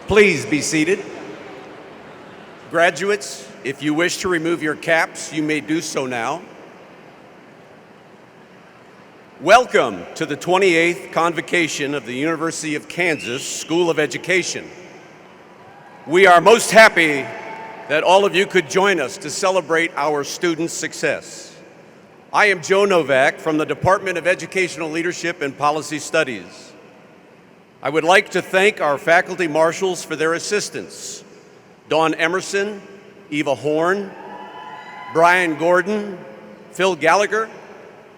Please be seated. Graduates, if you wish to remove your caps, you may do so now. Welcome to the 28th Convocation of the University of Kansas School of Education. We are most happy that all of you could join us to celebrate our students' success. I am Joe Novak from the Department of Educational Leadership and Policy Studies. I would like to thank our faculty marshals for their assistance. Dawn Emerson, Eva Horn, Brian Gordon, Phil Gallagher,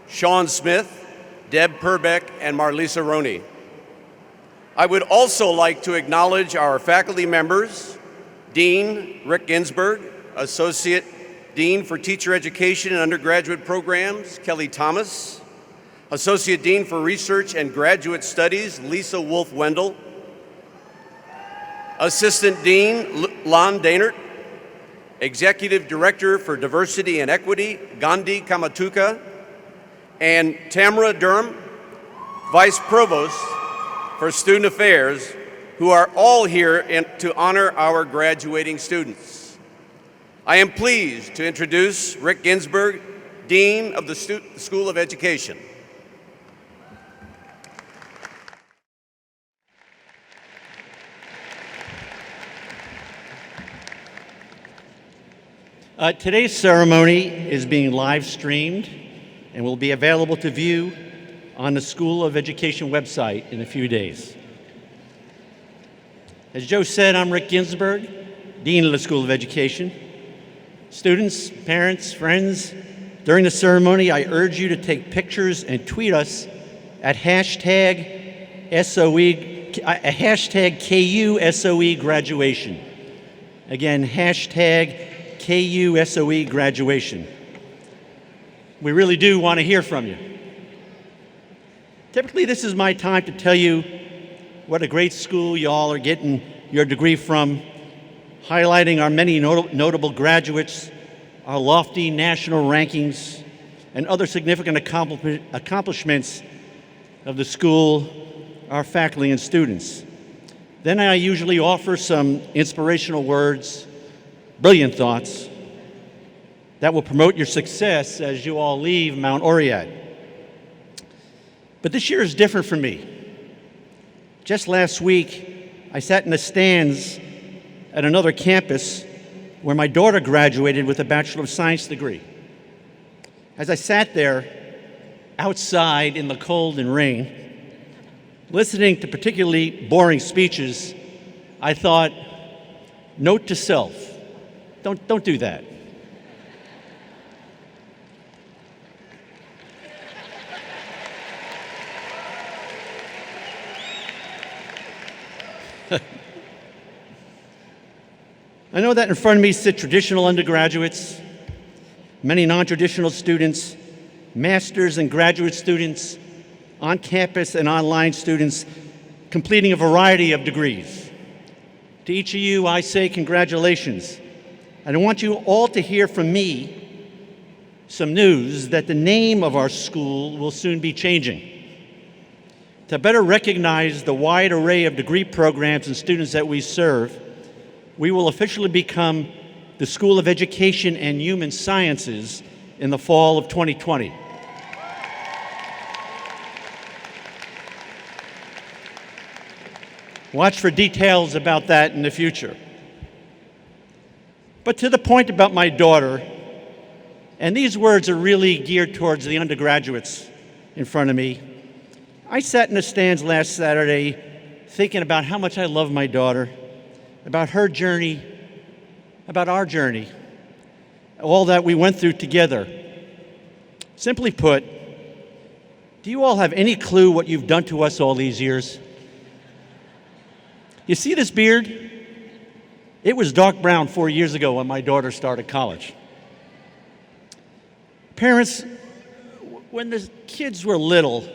Sean Smith, Deb Purbeck, and Marlisa Roney. I would also like to acknowledge our faculty members, Dean Rick Ginsberg, Associate Dean for Teacher Education and Undergraduate Programs, Kelly Thomas, Associate Dean for Research and Graduate Studies, Lisa Wolf-Wendell, Assistant Dean Lon Dainert, Executive Director for Diversity and Equity, Gandhi Kamatuka, and Tamara Durham, Vice Provost for Student Affairs, who are all here to honor our graduating students. I am pleased to introduce Rick Ginsberg, Dean of the School of Education. Today's ceremony is being live streamed and will be available to view on the School of Education website in a few days. As Joe said, I'm Rick Ginsberg, Dean of the School of Education. Students, parents, friends, during the ceremony, I urge you to take pictures and tweet us at hashtag KUSOE graduation. Again, hashtag KUSOE graduation. We really do want to hear from you. Typically, this is my time to tell you what a great school y'all are getting your degree from, highlighting our many notable graduates, our lofty national rankings, and other significant accomplishments of the school, our faculty and students. Then I usually offer some inspirational words, brilliant thoughts that will promote your success as you all leave Mount Oriad. But this year is different for me. Just last week, I sat in the stands at another campus where my daughter graduated with a Bachelor of Science degree. As I sat there outside in the cold and rain, listening to particularly boring speeches, I thought, note to self, don't do that. I know that in front of me sit traditional undergraduates, many non-traditional students, master's and graduate students, on-campus and online students, completing a variety of degrees. To each of you, I say congratulations. And I want you all to hear from me some news that the name of our school will soon be changing. To better recognize the wide array of degree programs and students that we serve, we will officially become the School of Education and Human Sciences in the fall of 2020. Watch for details about that in the future. But to the point about my daughter, and these words are really geared towards the undergraduates in front of me. I sat in the stands last Saturday thinking about how much I love my daughter, about her journey, about our journey, all that we went through together. Simply put, do you all have any clue what you've done to us all these years? You see this beard? It was dark brown 4 years ago when my daughter started college. Parents, when the kids were little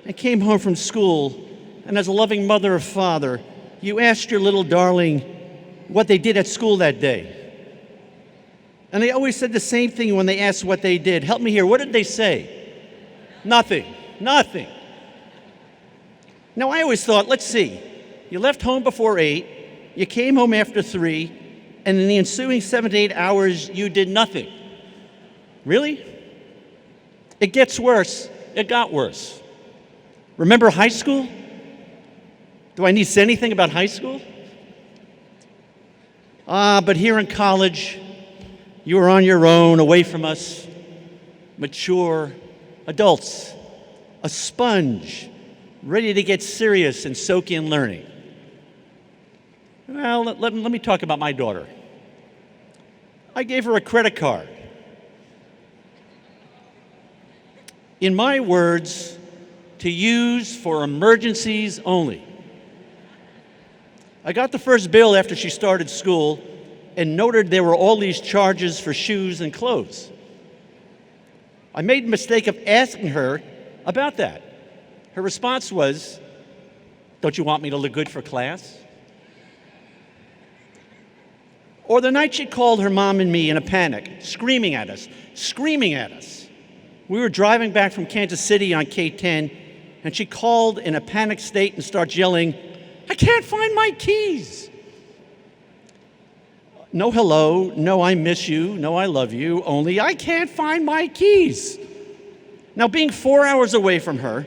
and came home from school, and as a loving mother or father, you asked your little darling what they did at school that day. And they always said the same thing when they asked what they did. Help me here, what did they say? Nothing. Now I always thought, let's see, you left home before 8, you came home after 3, and in the ensuing 7 to 8 hours, you did nothing. Really? It gets worse. It got worse. Remember high school? Do I need to say anything about high school? But here in college, you were on your own, away from us, mature adults, a sponge, ready to get serious and soak in learning. Well, let me talk about my daughter. I gave her a credit card. In my words, to use for emergencies only. I got the first bill after she started school and noted there were all these charges for shoes and clothes. I made the mistake of asking her about that. Her response was, "Don't you want me to look good for class?" Or the night she called her mom and me in a panic, screaming at us. We were driving back from Kansas City on K-10, and she called in a panicked state and starts yelling, "I can't find my keys." No hello, no I miss you, no I love you, only I can't find my keys. Now, being 4 hours away from her,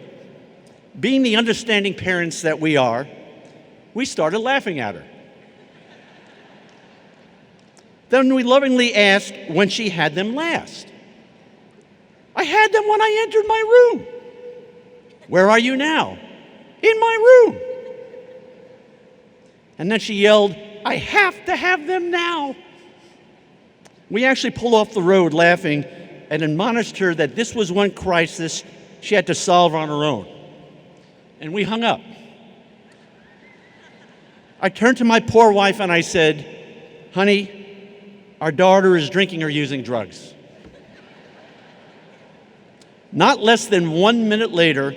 being the understanding parents that we are, we started laughing at her. Then we lovingly asked when she had them last. "I had them when I entered my room." "Where are you now?" "In my room." And then she yelled, "I have to have them now." We actually pulled off the road laughing and admonished her that this was one crisis she had to solve on her own. And we hung up. I turned to my poor wife and I said, "Honey, our daughter is drinking or using drugs." Not less than 1 minute later,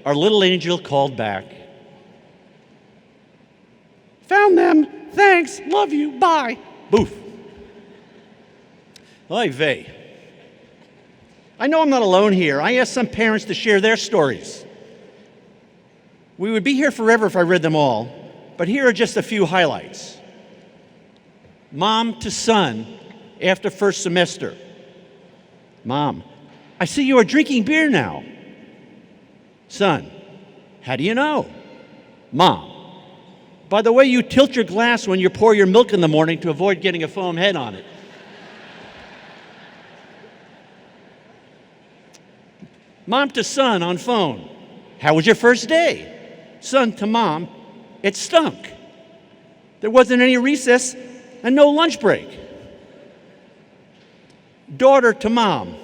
our little angel called back. "Found them. Thanks. Love you. Bye." Boof. Oy vey. I know I'm not alone here. I asked some parents to share their stories. We would be here forever if I read them all, but here are just a few highlights. Mom to son after first semester. "Mom, I see you are drinking beer now." "Son, how do you know?" "Mom, by the way you tilt your glass when you pour your milk in the morning to avoid getting a foam head on it." Mom to son on phone. "How was your first day?" Son to mom, "It stunk. There wasn't any recess and no lunch break." Daughter to mom.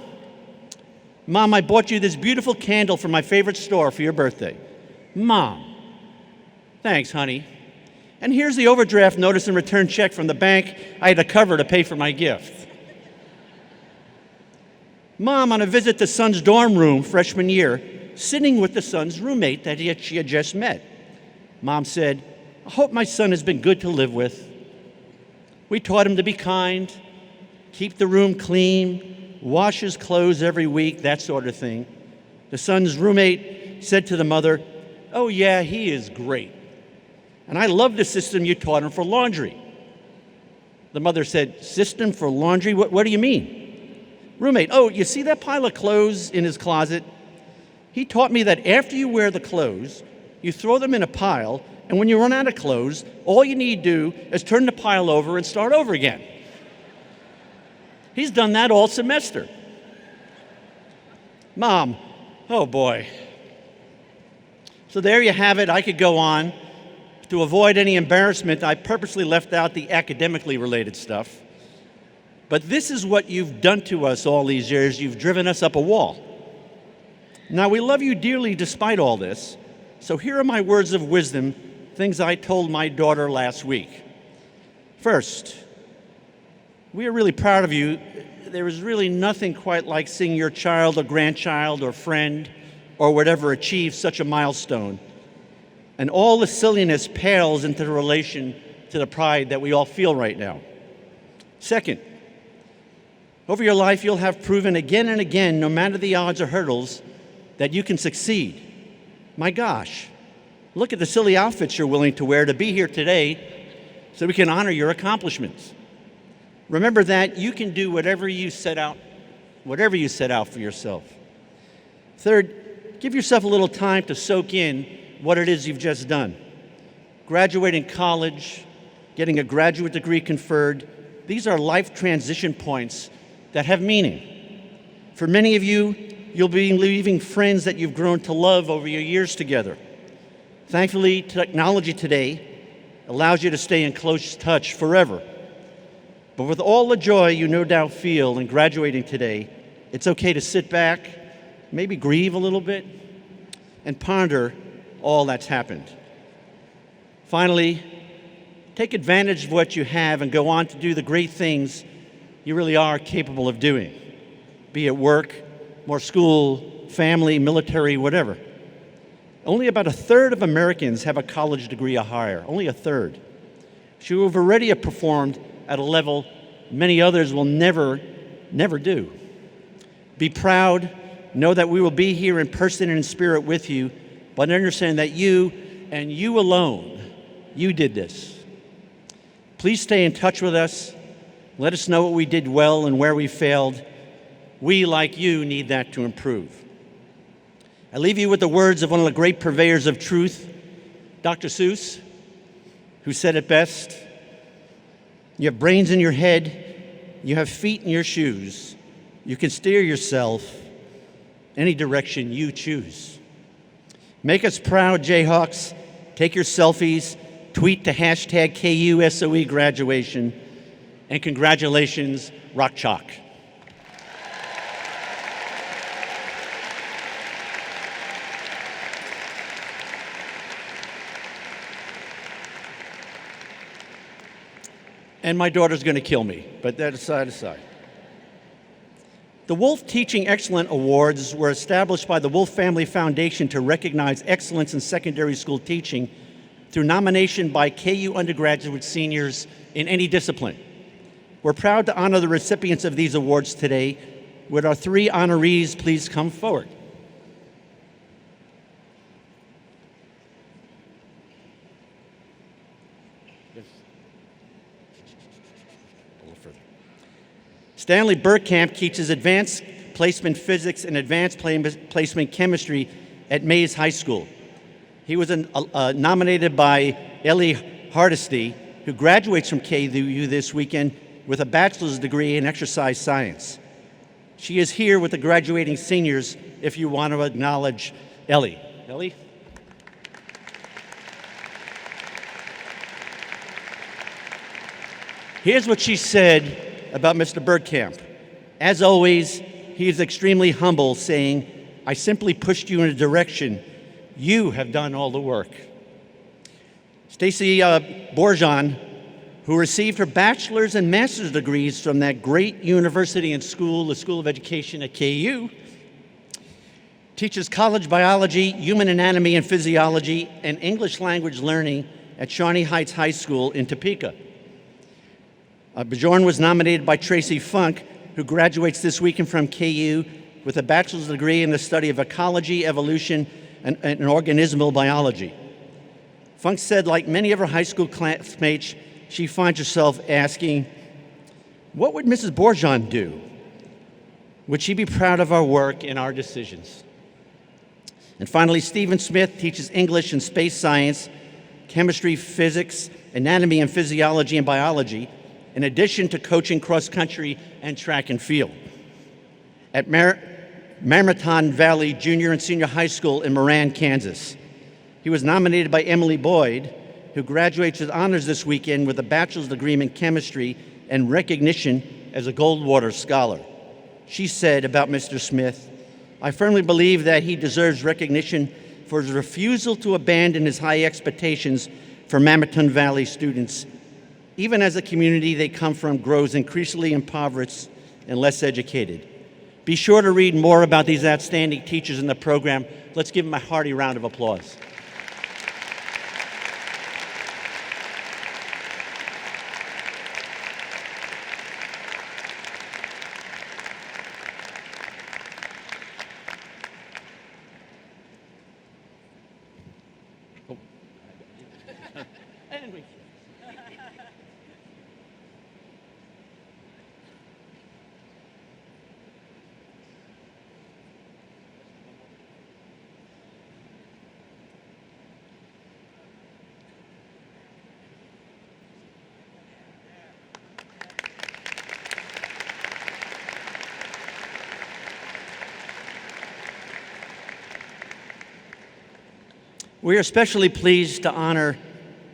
"Mom, I bought you this beautiful candle from my favorite store for your birthday." "Mom, thanks, honey. And here's the overdraft notice and return check from the bank I had to cover to pay for my gift." Mom on a visit to son's dorm room freshman year, sitting with the son's roommate that she had just met. Mom said, "I hope my son has been good to live with. We taught him to be kind, keep the room clean, wash his clothes every week, that sort of thing." The son's roommate said to the mother, "Oh yeah, he is great. And I love the system you taught him for laundry." The mother said, "System for laundry? What do you mean?" Roommate, "Oh, you see that pile of clothes in his closet? He taught me that after you wear the clothes, you throw them in a pile, and when you run out of clothes, all you need to do is turn the pile over and start over again." He's done that all semester. Mom, oh boy. So there you have it. I could go on. To avoid any embarrassment, I purposely left out the academically related stuff. But this is what you've done to us all these years. You've driven us up a wall. Now, we love you dearly despite all this. So here are my words of wisdom, things I told my daughter last week. First, we are really proud of you. There is really nothing quite like seeing your child or grandchild or friend or whatever achieve such a milestone. And all the silliness pales into the relation to the pride that we all feel right now. Second, over your life, you'll have proven again and again, no matter the odds or hurdles, that you can succeed. My gosh, look at the silly outfits you're willing to wear to be here today so we can honor your accomplishments. Remember that you can do whatever you set out for yourself. Third, give yourself a little time to soak in what it is you've just done. Graduating college, getting a graduate degree conferred, these are life transition points that have meaning. For many of you, you'll be leaving friends that you've grown to love over your years together. Thankfully, technology today allows you to stay in close touch forever. But with all the joy you no doubt feel in graduating today, it's okay to sit back, maybe grieve a little bit, and ponder all that's happened. Finally, take advantage of what you have and go on to do the great things you really are capable of doing, be it work, more school, family, military, whatever. Only about a third of Americans have a college degree or higher, only a third. So you have already performed at a level many others will never do. Be proud, know that we will be here in person and in spirit with you, but understand that you and you alone, you did this. Please stay in touch with us. Let us know what we did well and where we failed. We, like you, need that to improve. I leave you with the words of one of the great purveyors of truth, Dr. Seuss, who said it best. You have brains in your head, you have feet in your shoes. You can steer yourself any direction you choose. Make us proud, Jayhawks. Take your selfies, tweet to hashtag KUSOE graduation, and congratulations, Rock Chalk. And my daughter's going to kill me, but that aside. The Wolf Teaching Excellence Awards were established by the Wolf Family Foundation to recognize excellence in secondary school teaching through nomination by KU undergraduate seniors in any discipline. We're proud to honor the recipients of these awards today. Would our three honorees please come forward? Stanley Burkamp teaches advanced placement physics and advanced placement chemistry at Mays High School. He was nominated by Ellie Hardesty, who graduates from KU this weekend with a bachelor's degree in exercise science. She is here with the graduating seniors if you want to acknowledge Ellie. Ellie? Here's what she said about Mr. Bergkamp. As always, he is extremely humble, saying, "I simply pushed you in a direction. You have done all the work." Stacy Borjan, who received her bachelor's and master's degrees from that great university and school, the School of Education at KU, teaches college biology, human anatomy and physiology, and English language learning at Shawnee Heights High School in Topeka. Bjorn was nominated by Tracy Funk, who graduates this weekend from KU with a bachelor's degree in the study of ecology, evolution, and organismal biology. Funk said, like many of her high school classmates, she finds herself asking, what would Mrs. Borjan do? Would she be proud of our work and our decisions? And finally, Stephen Smith teaches English and space science, chemistry, physics, anatomy and physiology, and biology, in addition to coaching cross-country and track and field. At Marmaton Valley Junior and Senior High School in Moran, Kansas. He was nominated by Emily Boyd, who graduates with honors this weekend with a bachelor's degree in chemistry and recognition as a Goldwater Scholar. She said about Mr. Smith, "I firmly believe that he deserves recognition for his refusal to abandon his high expectations for Marmaton Valley students, even as the community they come from grows increasingly impoverished and less educated." Be sure to read more about these outstanding teachers in the program. Let's give them a hearty round of applause. We are especially pleased to honor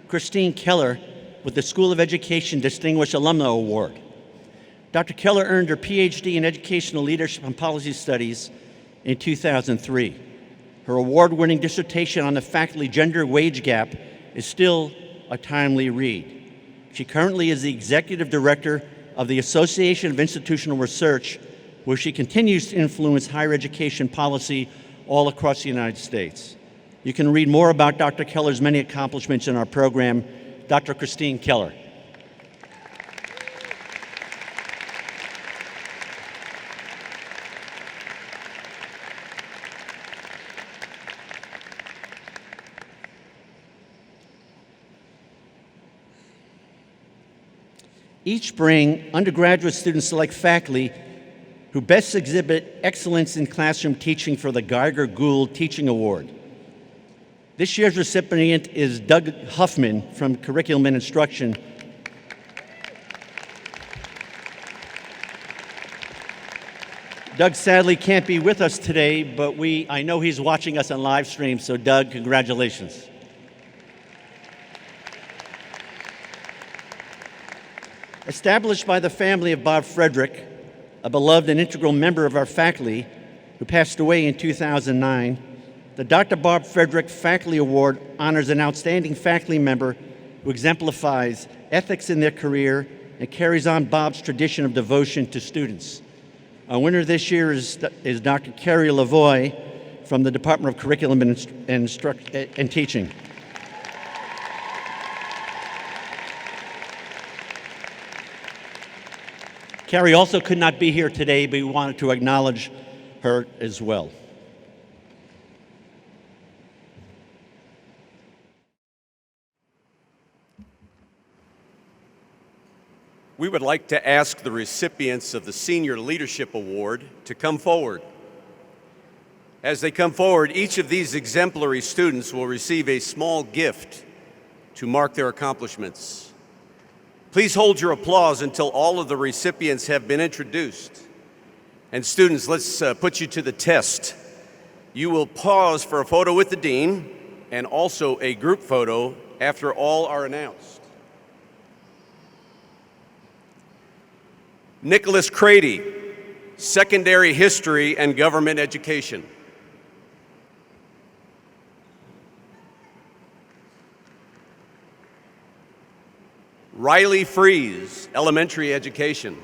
Christine Keller with the School of Education Distinguished Alumna Award. Dr. Keller earned her PhD in Educational Leadership and Policy Studies in 2003. Her award-winning dissertation on the faculty gender wage gap is still a timely read. She currently is the Executive Director of the Association of Institutional Research, where she continues to influence higher education policy all across the United States. You can read more about Dr. Keller's many accomplishments in our program. Dr. Christine Keller. Each spring, undergraduate students select faculty who best exhibit excellence in classroom teaching for the Geiger Gould Teaching Award. This year's recipient is Doug Huffman from Curriculum and Instruction. Doug sadly can't be with us today, but I know he's watching us on live stream, so Doug, congratulations. Established by the family of Bob Frederick, a beloved and integral member of our faculty who passed away in 2009, the Dr. Bob Frederick Faculty Award honors an outstanding faculty member who exemplifies ethics in their career and carries on Bob's tradition of devotion to students. Our winner this year is Dr. Cary Lavoie from the Department of Curriculum and Teaching. Cary also could not be here today, but we wanted to acknowledge her as well. We would like to ask the recipients of the Senior Leadership Award to come forward. As they come forward, each of these exemplary students will receive a small gift to mark their accomplishments. Please hold your applause until all of the recipients have been introduced. And students, let's put you to the test. You will pause for a photo with the dean and also a group photo after all are announced. Nicholas Crady, Secondary History and Government Education. Riley Freeze, Elementary Education.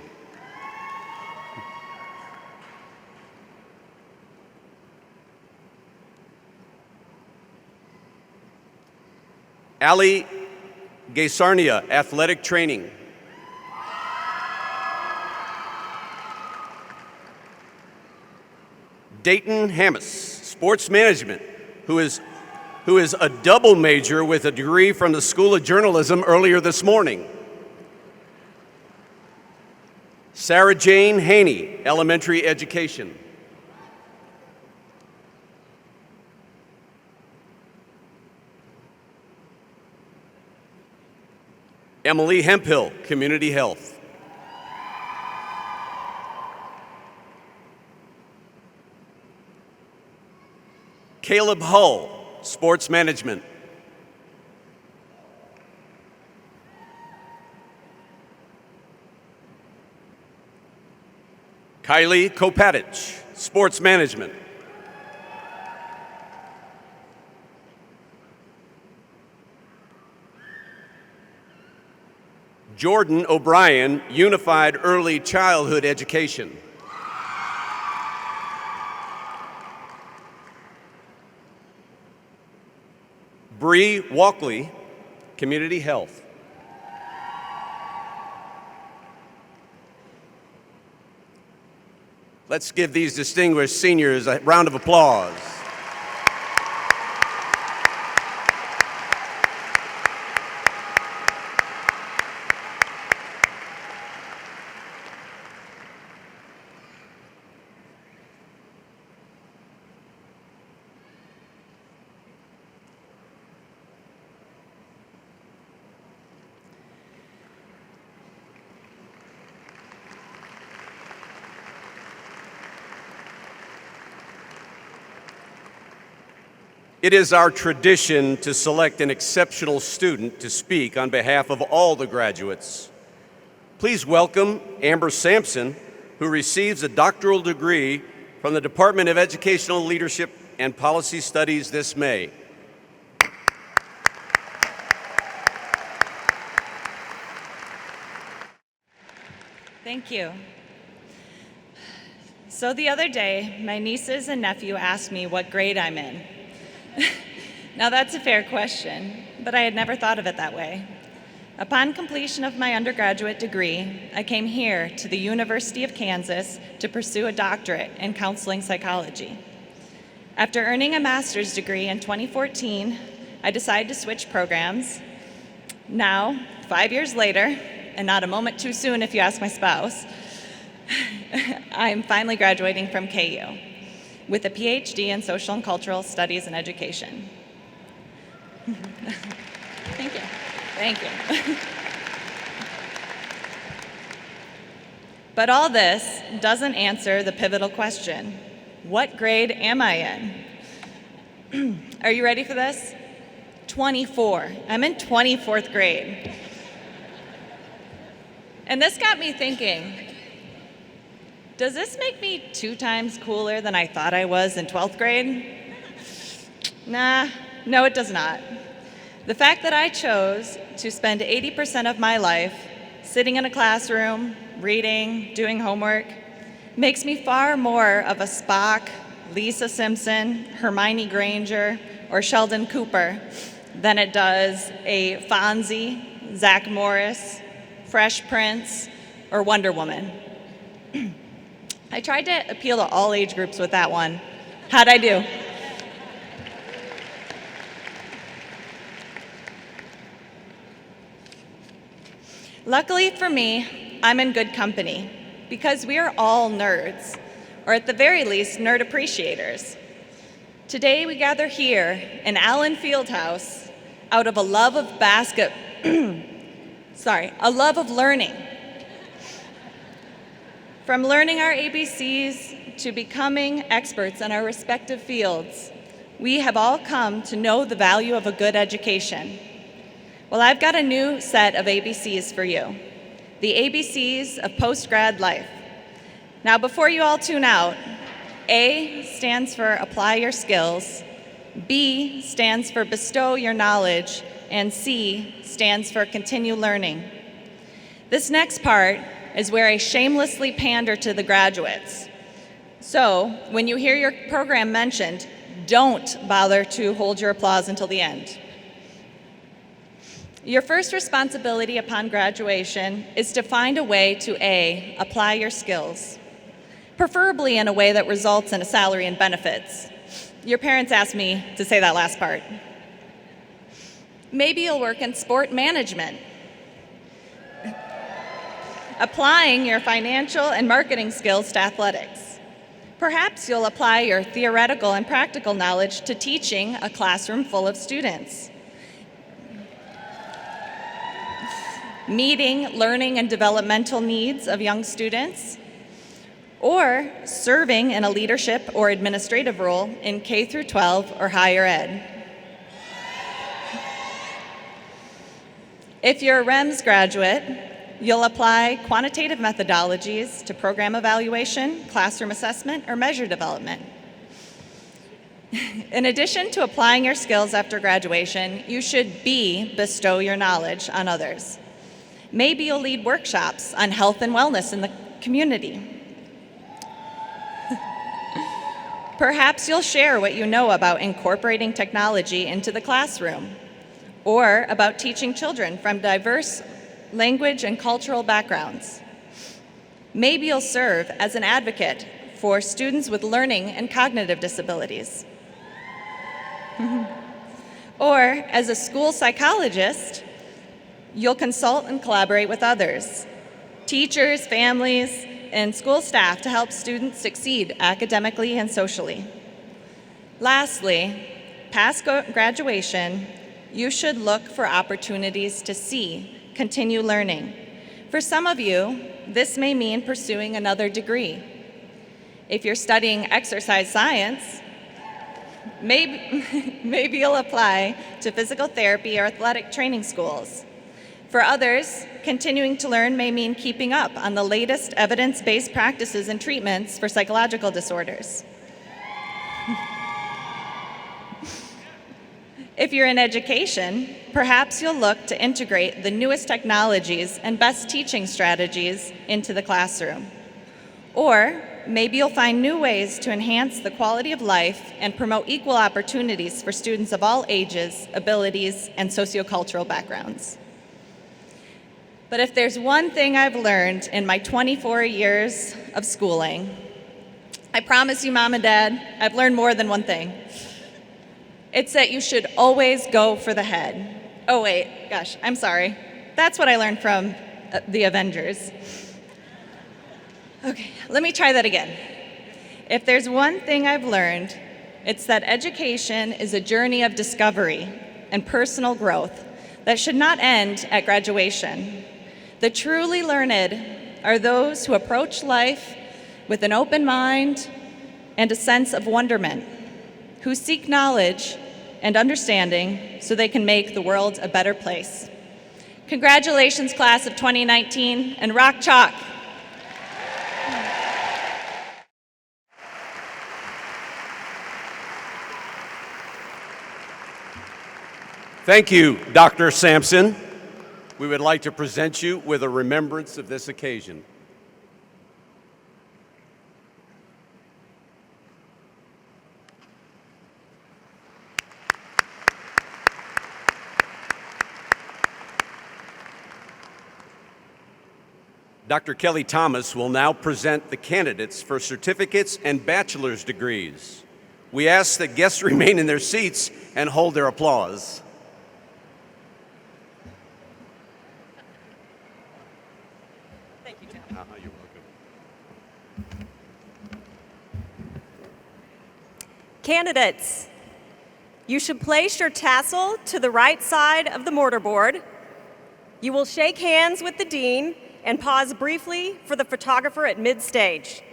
Ali Gaisarnia, Athletic Training. Dayton Hammis, Sports Management, who is a double major with a degree from the School of Journalism earlier this morning. Sarah Jane Haney, Elementary Education. Emily Hemphill, Community Health. Caleb Hull, Sports Management. Kylie Kopatich, Sports Management. Jordan O'Brien, Unified Early Childhood Education. Bree Walkley, Community Health. Let's give these distinguished seniors a round of applause. It is our tradition to select an exceptional student to speak on behalf of all the graduates. Please welcome Amber Sampson, who receives a doctoral degree from the Department of Educational Leadership and Policy Studies this May. Thank you. So the other day, my nieces and nephew asked me what grade I'm in. Now that's a fair question, but I had never thought of it that way. Upon completion of my undergraduate degree, I came here to the University of Kansas to pursue a doctorate in counseling psychology. After earning a master's degree in 2014, I decided to switch programs. Now, 5 years later, and not a moment too soon if you ask my spouse, I'm finally graduating from KU with a PhD in Social and Cultural Studies and Education. Thank you. Thank you. But all this doesn't answer the pivotal question: what grade am I in? Are you ready for this? 24. I'm in 24th grade. And this got me thinking, does this make me 2 times cooler than I thought I was in 12th grade? Nah, no, it does not. The fact that I chose to spend 80% of my life sitting in a classroom, reading, doing homework, makes me far more of a Spock, Lisa Simpson, Hermione Granger, or Sheldon Cooper than it does a Fonzie, Zach Morris, Fresh Prince, or Wonder Woman. I tried to appeal to all age groups with that one. How'd I do? Luckily for me, I'm in good company because we are all nerds, or at the very least, nerd appreciators. Today we gather here in Allen Fieldhouse out of a love of a love of learning. From learning our ABCs to becoming experts in our respective fields, we have all come to know the value of a good education. Well, I've got a new set of ABCs for you, the ABCs of post-grad life. Now, before you all tune out, A stands for apply your skills, B stands for bestow your knowledge, and C stands for continue learning. This next part is where I shamelessly pander to the graduates. So, when you hear your program mentioned, don't bother to hold your applause until the end. Your first responsibility upon graduation is to find a way to A, apply your skills, preferably in a way that results in a salary and benefits. Your parents asked me to say that last part. Maybe you'll work in sport management, applying your financial and marketing skills to athletics. Perhaps you'll apply your theoretical and practical knowledge to teaching a classroom full of students, meeting learning and developmental needs of young students, or serving in a leadership or administrative role in K through 12 or higher ed. If you're a REMS graduate, you'll apply quantitative methodologies to program evaluation, classroom assessment, or measure development. In addition to applying your skills after graduation, you should B, bestow your knowledge on others. Maybe you'll lead workshops on health and wellness in the community. Perhaps you'll share what you know about incorporating technology into the classroom, or about teaching children from diverse language and cultural backgrounds. Maybe you'll serve as an advocate for students with learning and cognitive disabilities. Or as a school psychologist, you'll consult and collaborate with others, teachers, families, and school staff to help students succeed academically and socially. Lastly, past graduation, you should look for opportunities to C, continue learning. For some of you, this may mean pursuing another degree. If you're studying exercise science, Maybe you'll apply to physical therapy or athletic training schools. For others, continuing to learn may mean keeping up on the latest evidence-based practices and treatments for psychological disorders. If you're in education, perhaps you'll look to integrate the newest technologies and best teaching strategies into the classroom. Or maybe you'll find new ways to enhance the quality of life and promote equal opportunities for students of all ages, abilities, and sociocultural backgrounds. But if there's one thing I've learned in my 24 years of schooling, I promise you, Mom and Dad, I've learned more than one thing. It's that you should always go for the head. Oh wait, gosh, I'm sorry. That's what I learned from the Avengers. Okay, let me try that again. If there's one thing I've learned, it's that education is a journey of discovery and personal growth that should not end at graduation. The truly learned are those who approach life with an open mind and a sense of wonderment, who seek knowledge and understanding so they can make the world a better place. Congratulations, class of 2019, and rock chalk. Thank you, Dr. Sampson. We would like to present you with a remembrance of this occasion. Dr. Kelly Thomas will now present the candidates for certificates and bachelor's degrees. We ask that guests remain in their seats and hold their applause. Thank you, Tim. You're welcome. Candidates, you should place your tassel to the right side of the mortarboard. You will shake hands with the dean and pause briefly for the photographer at mid-stage.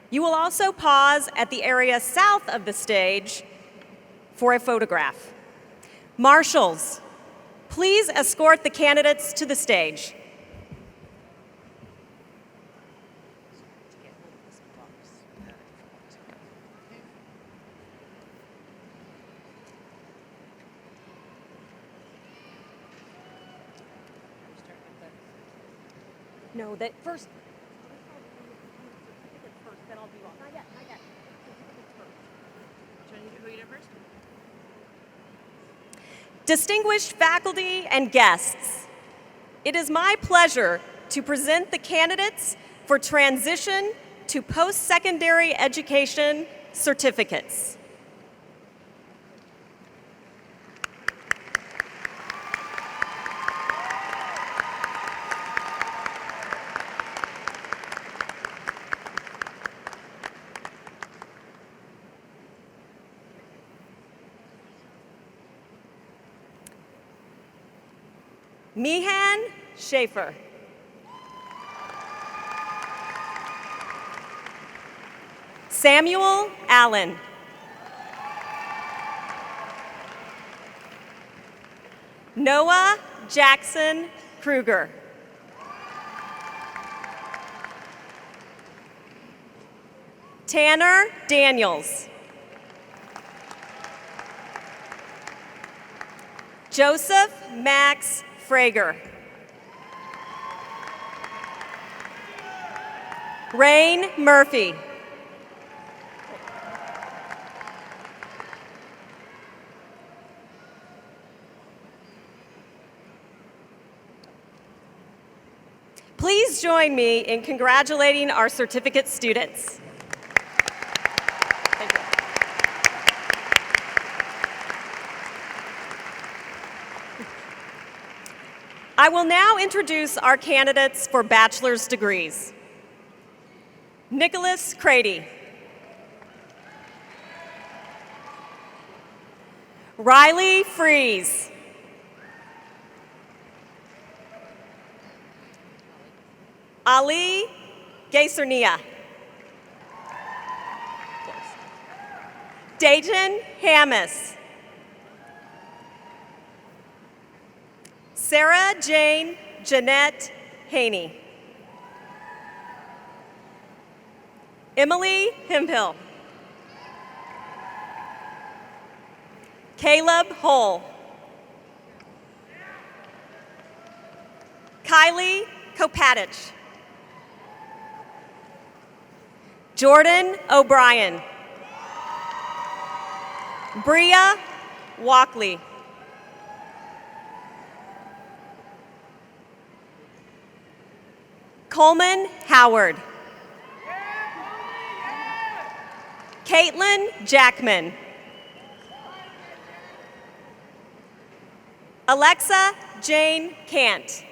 You will also pause at the area south of the stage for a photograph. Marshals, please escort the candidates to the stage. No, that first. Then I'll do all. Not yet, not yet. Who you did first? Distinguished faculty and guests, it is my pleasure to present the candidates for transition to post-secondary education certificates. Meehan Schaefer. Samuel Allen. Noah Jackson Kruger. Tanner Daniels. Joseph Max Frager. Rain Murphy. Please join me in congratulating our certificate students. Thank you. I will now introduce our candidates for bachelor's degrees. Nicholas Crady. Riley Fries. Ali Gaysernia. Dayton Hammis. Sarah Jane Jeanette Haney. Emily Hemphill. Caleb Hull. Kylie Kopatich. Jordan O'Brien. Bria Walkley. Coleman Howard. Caitlin Jackman. Alexa Jane Cant.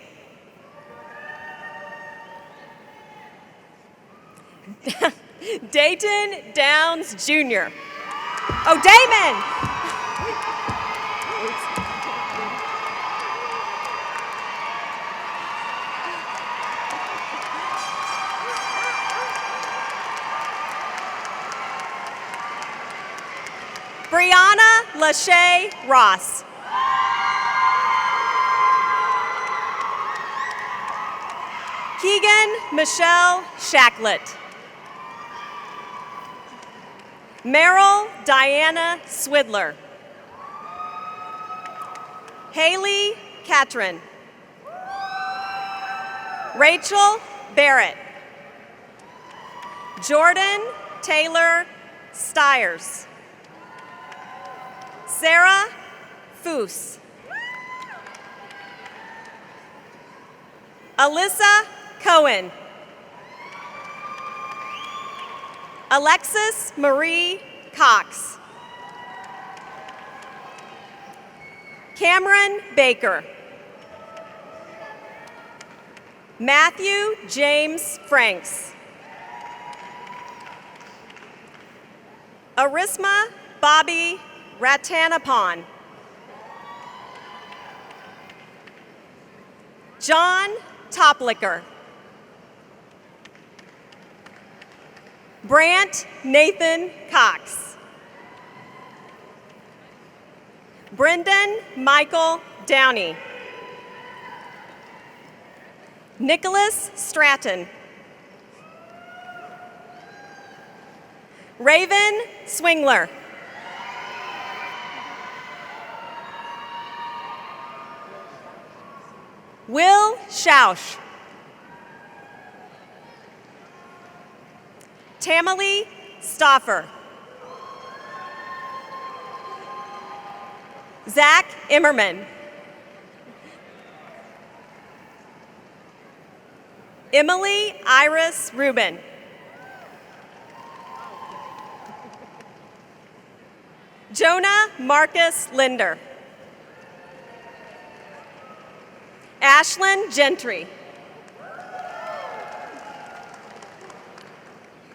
Dayton Downs Jr. Oh, Damon! Brianna Lachey Ross. Keegan Michelle Shacklet. Meryl Diana Swidler. Haley Catron. Rachel Barrett. Jordan Taylor Stiers. Sarah Foose. Alyssa Cohen. Alexis Marie Cox. Cameron Baker. Matthew James Franks. Arisma Bobby Ratanapan. John Toplicker. Brant Nathan Cox. Brendan Michael Downey. Nicholas Stratton. Raven Swingler. Will Schausch. Tamalee Stoffer. Zach Immerman. Emily Iris Rubin. Jonah Marcus Linder. Ashlyn Gentry.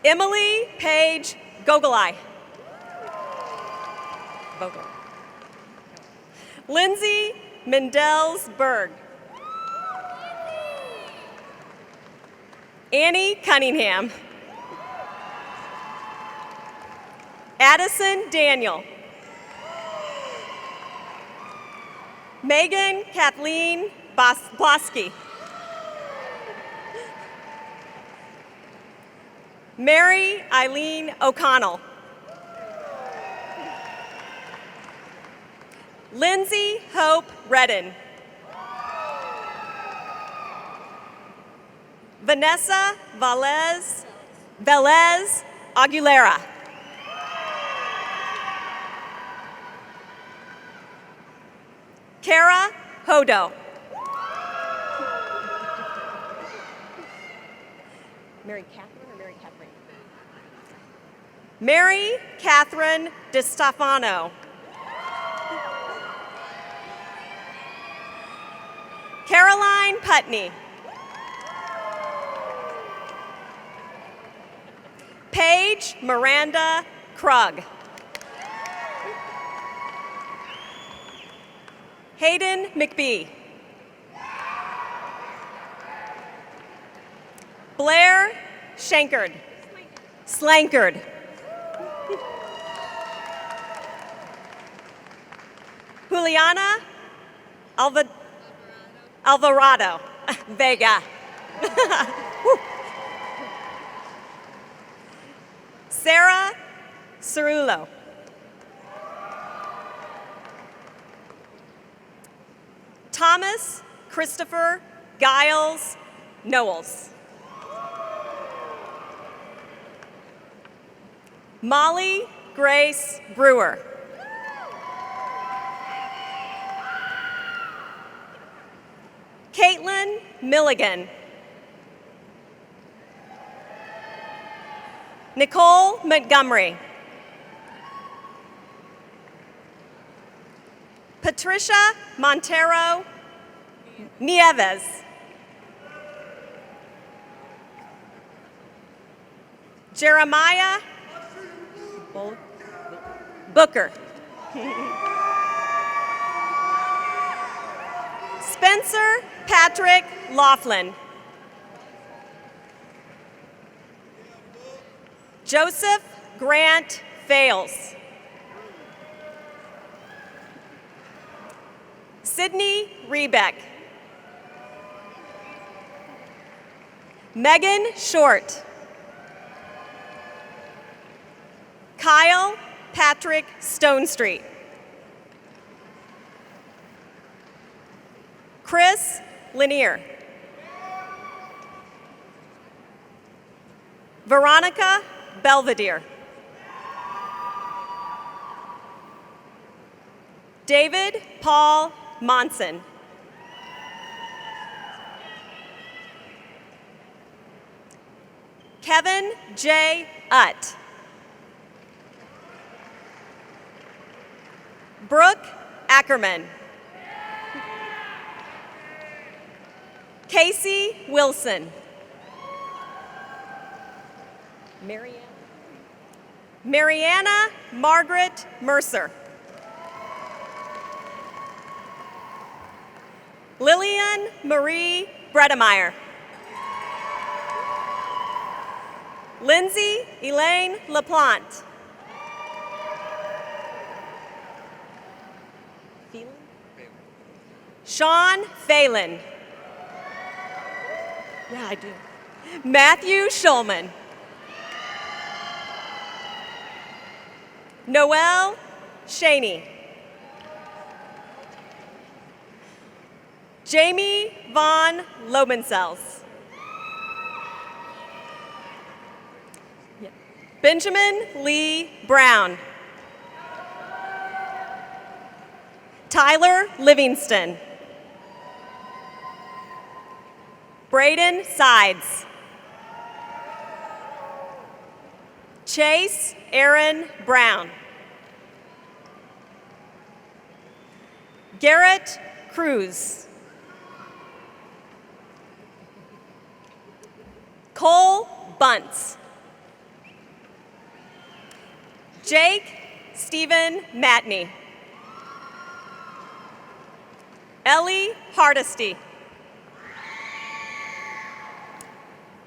Emily Page Gogolai. Lindsay Mendelsberg. Annie Cunningham. Addison Daniel. Megan Kathleen Bosky. Mary Eileen O'Connell. Lindsay Hope Redden. Vanessa Velez Aguilera. Kara Hodo. Mary Catherine or Mary Catherine? Mary Catherine DiStefano. Caroline Putney. Paige Miranda Krug. Hayden McBee. Blair Slankard. Juliana Alvarado Vega. Sarah Cerullo. Thomas Christopher Giles Knowles. Molly Grace Brewer. Caitlin Milligan. Nicole Montgomery. Patricia Montero Nieves. Jeremiah Booker. Spencer Patrick Laughlin. Joseph Grant Fales. Sydney Rebeck. Megan Short. Kyle Patrick Stonestreet. Chris Lanier. Veronica Belvedere. David Paul Monson. Kevin J. Utt. Brooke Ackerman. Casey Wilson. Mariana Margaret Mercer. Lillian Marie Bredemeyer. Lindsay Elaine LaPlante. Sean Phelan. Yeah, I do. Matthew Schulman. Noel Shaney. Jamie Von Lobensels. Benjamin Lee Brown. Tyler Livingston. Braden Sides. Chase Aaron Brown. Garrett Cruz. Cole Bunce. Jake Stephen Matney. Ellie Hardesty.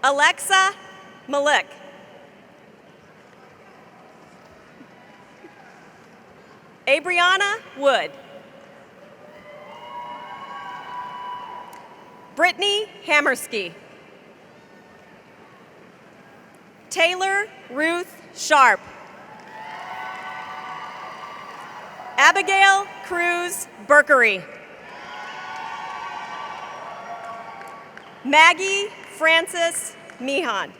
Alexa Malik. Abriana Wood. Brittany Hammersky. Taylor Ruth Sharp. Abigail Cruz Berkery. Maggie Francis Meehan.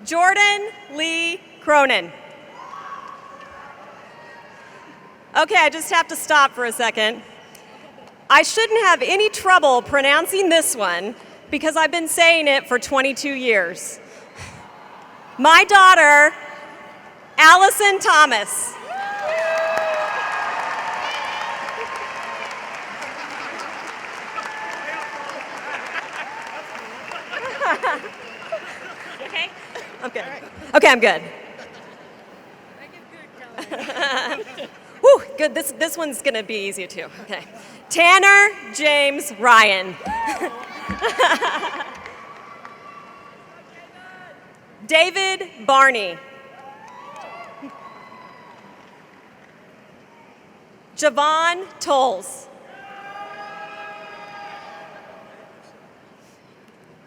Jordan Lee Cronin. Okay, I just have to stop for a second. I shouldn't have any trouble pronouncing this one because I've been saying it for 22 years. My daughter, Allison Thomas. Okay? I'm good. Okay, I'm good. Whew, good. This one's gonna be easier too. Okay. Tanner James Ryan. David Barney. Javon Tolles.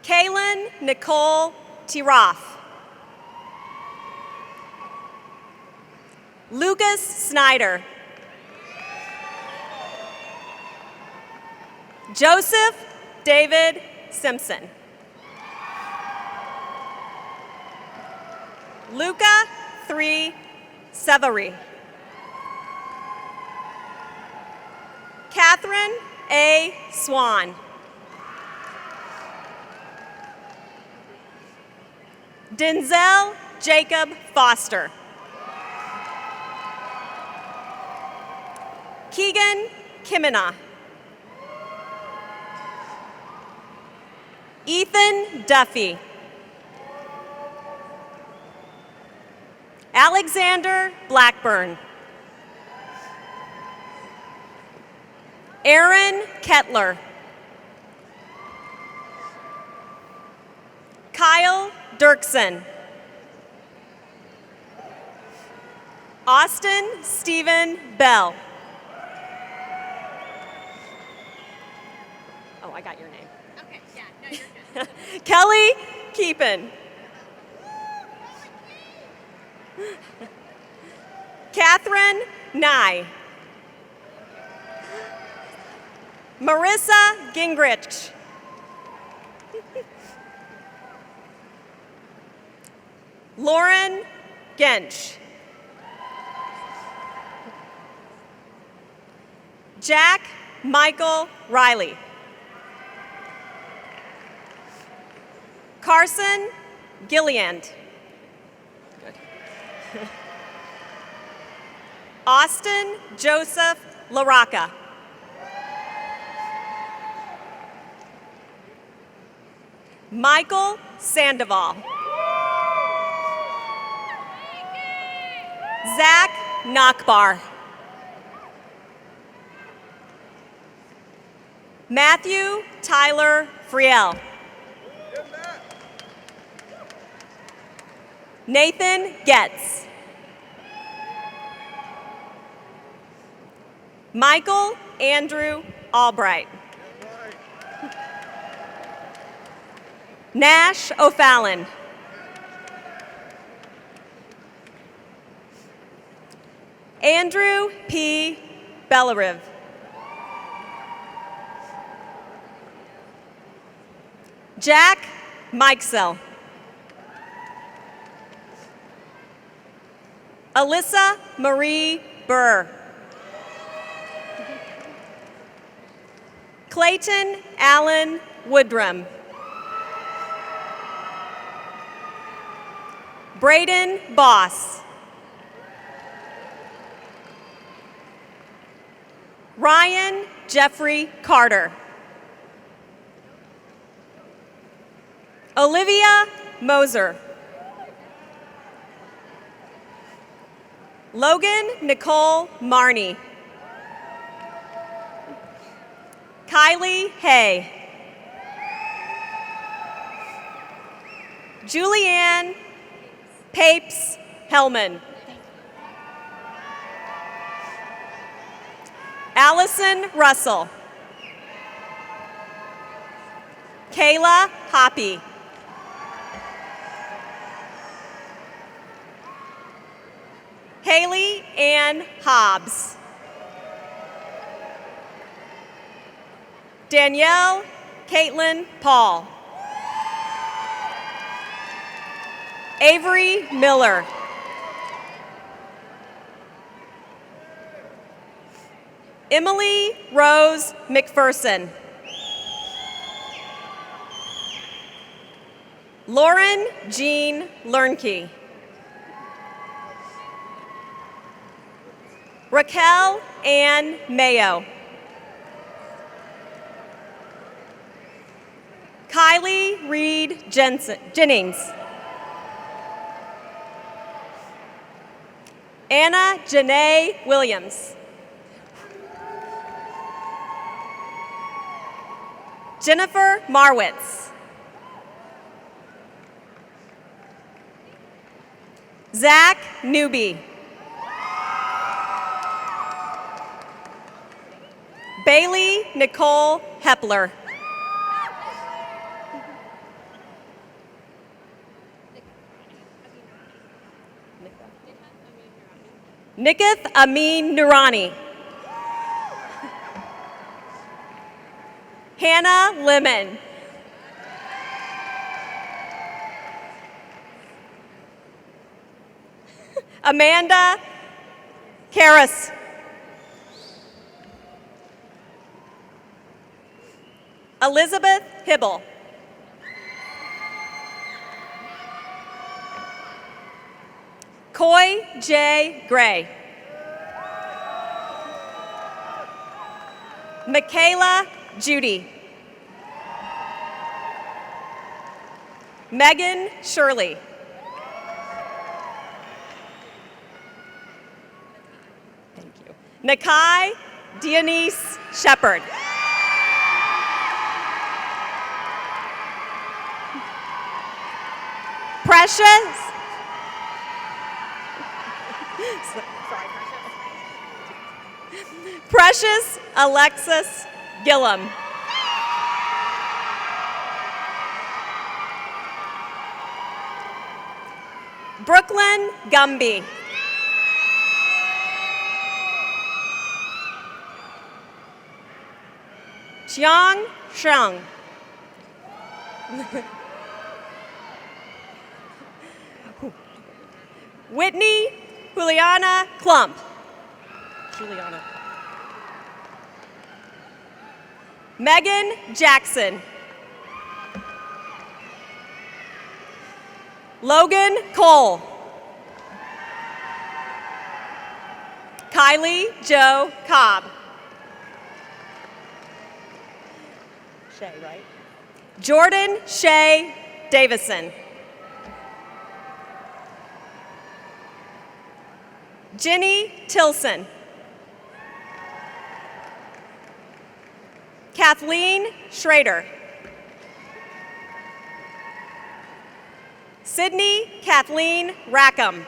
Kaylin Nicole Tiroff. Lucas Snyder. Joseph David Simpson. Luca 3 Severi. Catherine A. Swan. Denzel Jacob Foster. Keegan Kimina. Ethan Duffy. Alexander Blackburn. Aaron Kettler. Kyle Dirksen. Austin Stephen Bell. Oh, I got your name. Okay, yeah, no, you're good. Kelly Keepin. Catherine Nye. Marissa Gingrich. Lauren Gensch. Jack Michael Riley. Carson Gilliand. Austin Joseph LaRocca. Michael Sandoval. Zach Nachbar. Matthew Tyler Friel. Nathan Getz. Michael Andrew Albright. Nash O'Fallon. Andrew P. Bellariv. Jack Mikesell. Alyssa Marie Burr. Clayton Allen Woodrum. Braden Boss. Ryan Jeffrey Carter. Olivia Moser. Logan Nicole Marney. Kylie Hay. Julianne Papes Hellman. Allison Russell. Kayla Hoppy. Haley Ann Hobbs. Danielle Caitlin Paul. Avery Miller. Emily Rose McPherson. Lauren Jean Lernke. Raquel Ann Mayo. Kylie Reed Jennings. Anna Janae Williams. Jennifer Marwitz. Zach Newby. Bailey Nicole Hepler. Nikith Amin Nurani. Hannah Lemon. Amanda Karras. Elizabeth Hibble. Coy J. Gray. Michaela Judy. Megan Shirley. Thank you. Nakai Dionise Shepard. Precious. Precious Alexis Gillum. Brooklyn Gumby. Xiang Sheng. Whitney Juliana Klump. Juliana. Megan Jackson. Logan Cole. Kylie Jo Cobb. Shay, right? Jordan Shay Davison. Jenny Tilson. Kathleen Schrader. Sydney Kathleen Rackham.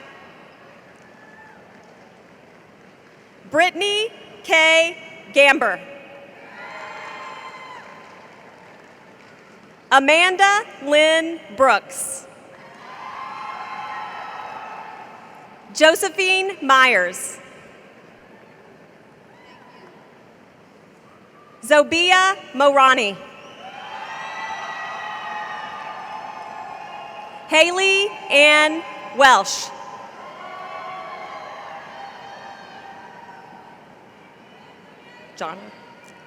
Brittany K. Gamber. Amanda Lynn Brooks. Josephine Myers. Zobia Morani. Haley Ann Welsh.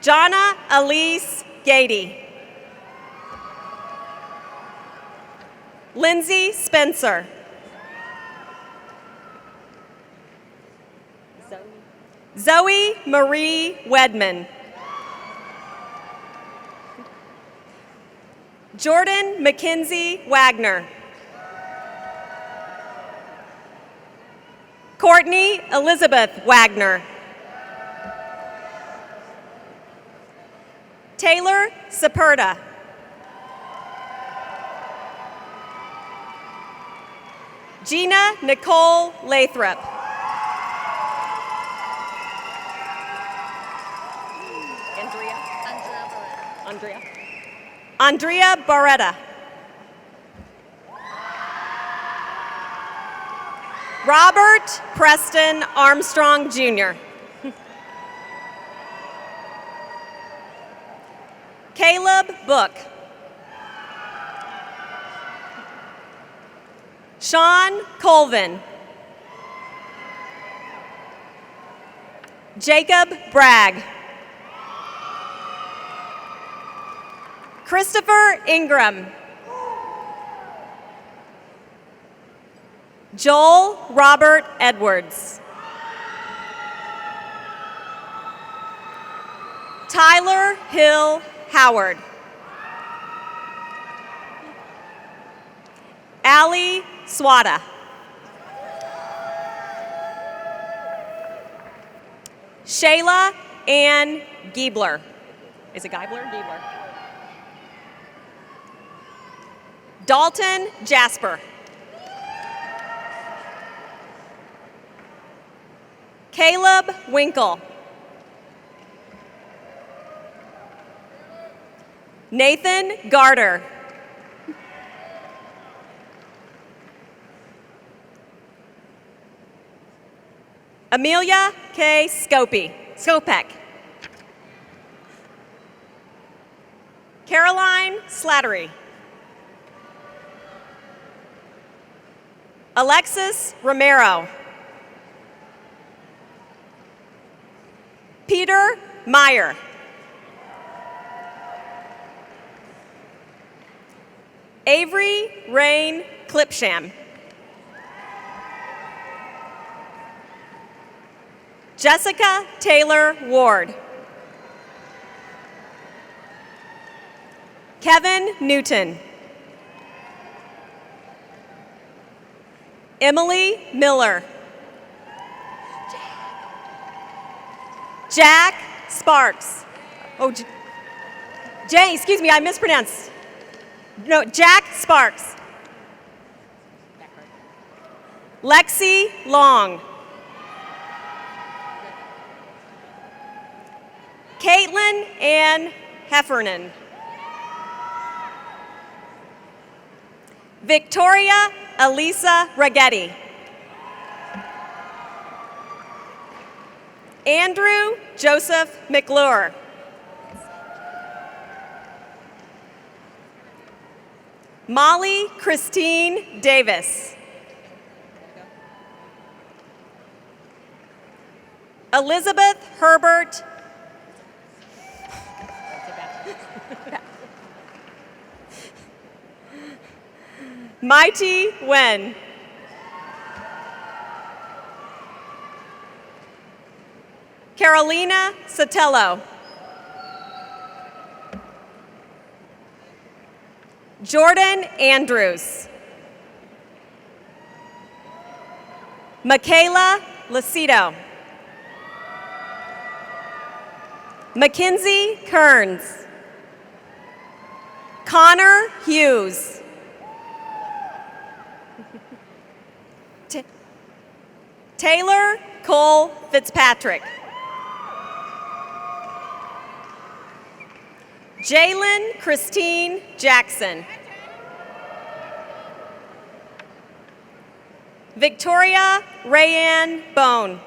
Jonna Elise Gady. Lindsay Spencer. Zoe Marie Wedman. Jordan Mackenzie Wagner. Courtney Elizabeth Wagner. Taylor Saperda. Gina Nicole Lathrop. Andrea Barretta. Robert Preston Armstrong, Jr. Caleb Book. Sean Colvin. Jacob Bragg. Christopher Ingram. Joel Robert Edwards. Tyler Hill Howard. Allie Swada. Shayla Ann Giebler. Is it Giebler? Giebler. Dalton Jasper. Caleb Winkle. Nathan Garter. Amelia K. Skopek. Caroline Slattery. Alexis Romero. Peter Meyer. Avery Rain Clipsham. Jessica Taylor Ward. Kevin Newton. Emily Miller. Jack Sparks. Oh, Jay, excuse me, I mispronounced. No, Jack Sparks. Lexi Long. Caitlin Ann Heffernan. Victoria Elisa Ragetti. Andrew Joseph McClure. Molly Christine Davis. Elizabeth Herbert. Mighty Wen. Carolina Sotelo. Jordan Andrews. Michaela Lucido. Mackenzie Kearns. Connor Hughes. Taylor Cole Fitzpatrick. Jalen Christine Jackson. Victoria Rayanne Bone.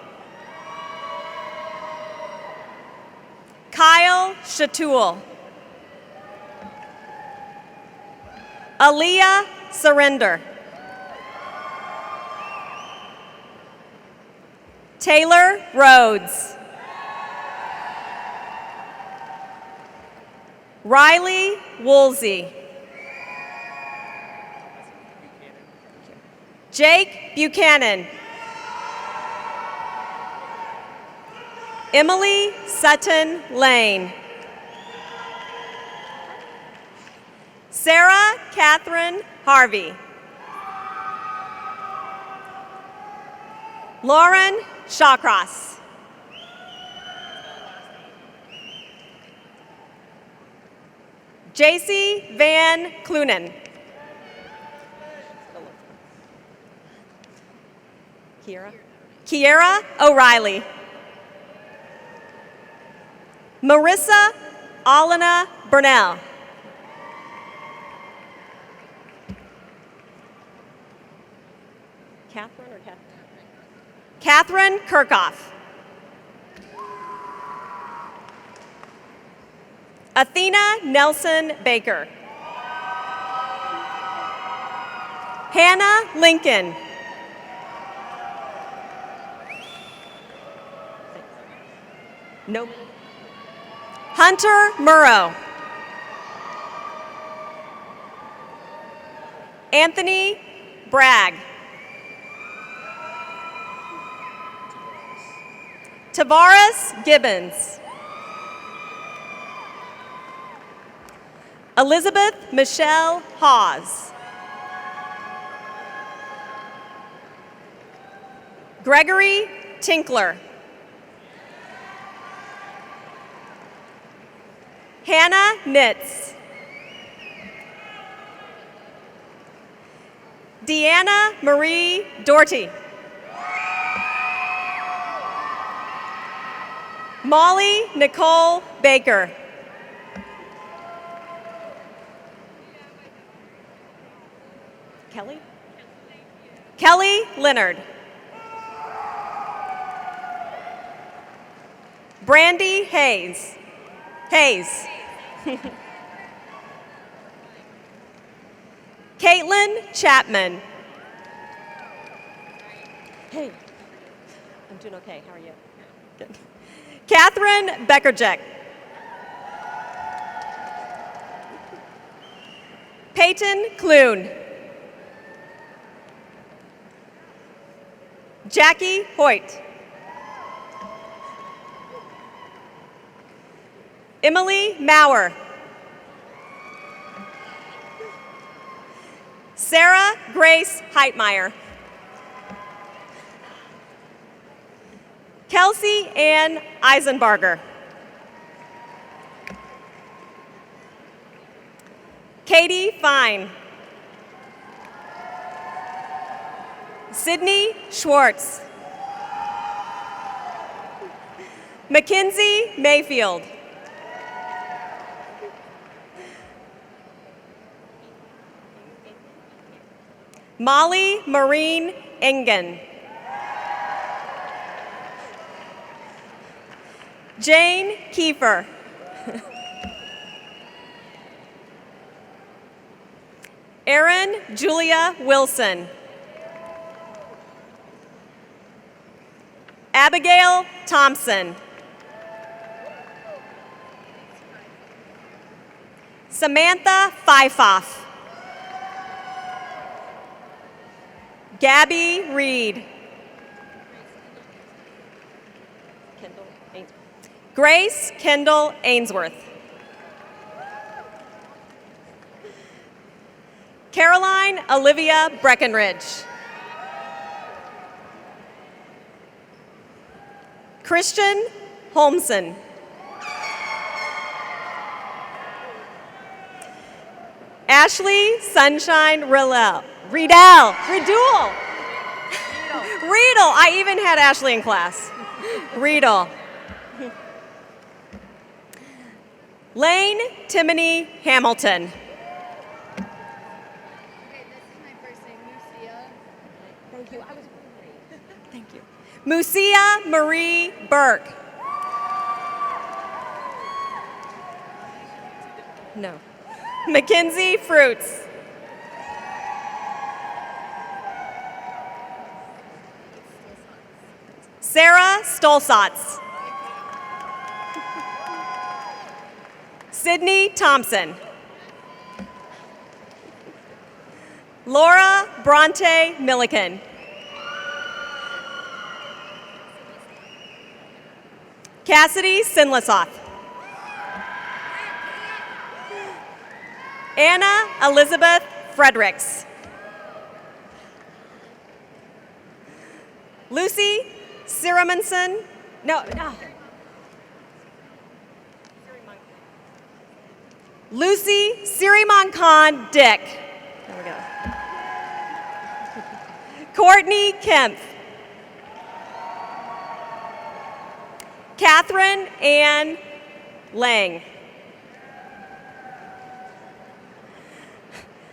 Kyle Shatul. Aaliyah Surrender. Taylor Rhodes. Riley Woolsey. Jake Buchanan. Emily Sutton Lane. Sarah Catherine Harvey. Lauren Shawcross. JC Van Clunen. Kiera O'Reilly. Marissa Alana Burnell. Catherine Kirchhoff. Athena Nelson Baker. Hannah Lincoln. Nope. Hunter Murrow. Anthony Bragg. Tavares Gibbons. Elizabeth Michelle Hawes. Gregory Tinkler. Hannah Nitz. Deanna Marie Doherty. Molly Nicole Baker. Kelly? Kelly Leonard. Brandy Hayes. Hayes. Caitlin Chapman. Hey, I'm doing okay. How are you? Good. Catherine Beckerjack. Peyton Clune. Jackie Hoyt. Emily Maurer. Sarah Grace Heitmeyer. Kelsey Ann Eisenbarger. Katie Fine. Sydney Schwartz. Mackenzie Mayfield. Molly Marine Engen. Jane Kiefer. Erin Julia Wilson. Abigail Thompson. Samantha Pfeiffoff. Gabby Reed. Grace Kendall Ainsworth. Caroline Olivia Breckenridge. Christian Holmson. Ashley Sunshine Riddle. Riedel. I even had Ashley in class. Riedel. Lane Timony Hamilton. Okay, this is my first name, Lucia. Thank you. I was Thank you. Musia Marie Burke. No. Mackenzie Fruits. Sarah Stolzatz. Sydney Thompson. Laura Bronte Milliken. Cassidy Sinlasoth. Anna Elizabeth Fredericks. Lucy Sirimonson. No. Lucy Sirimon Khan Dick. There we go. Courtney Kemp. Catherine Ann Lang.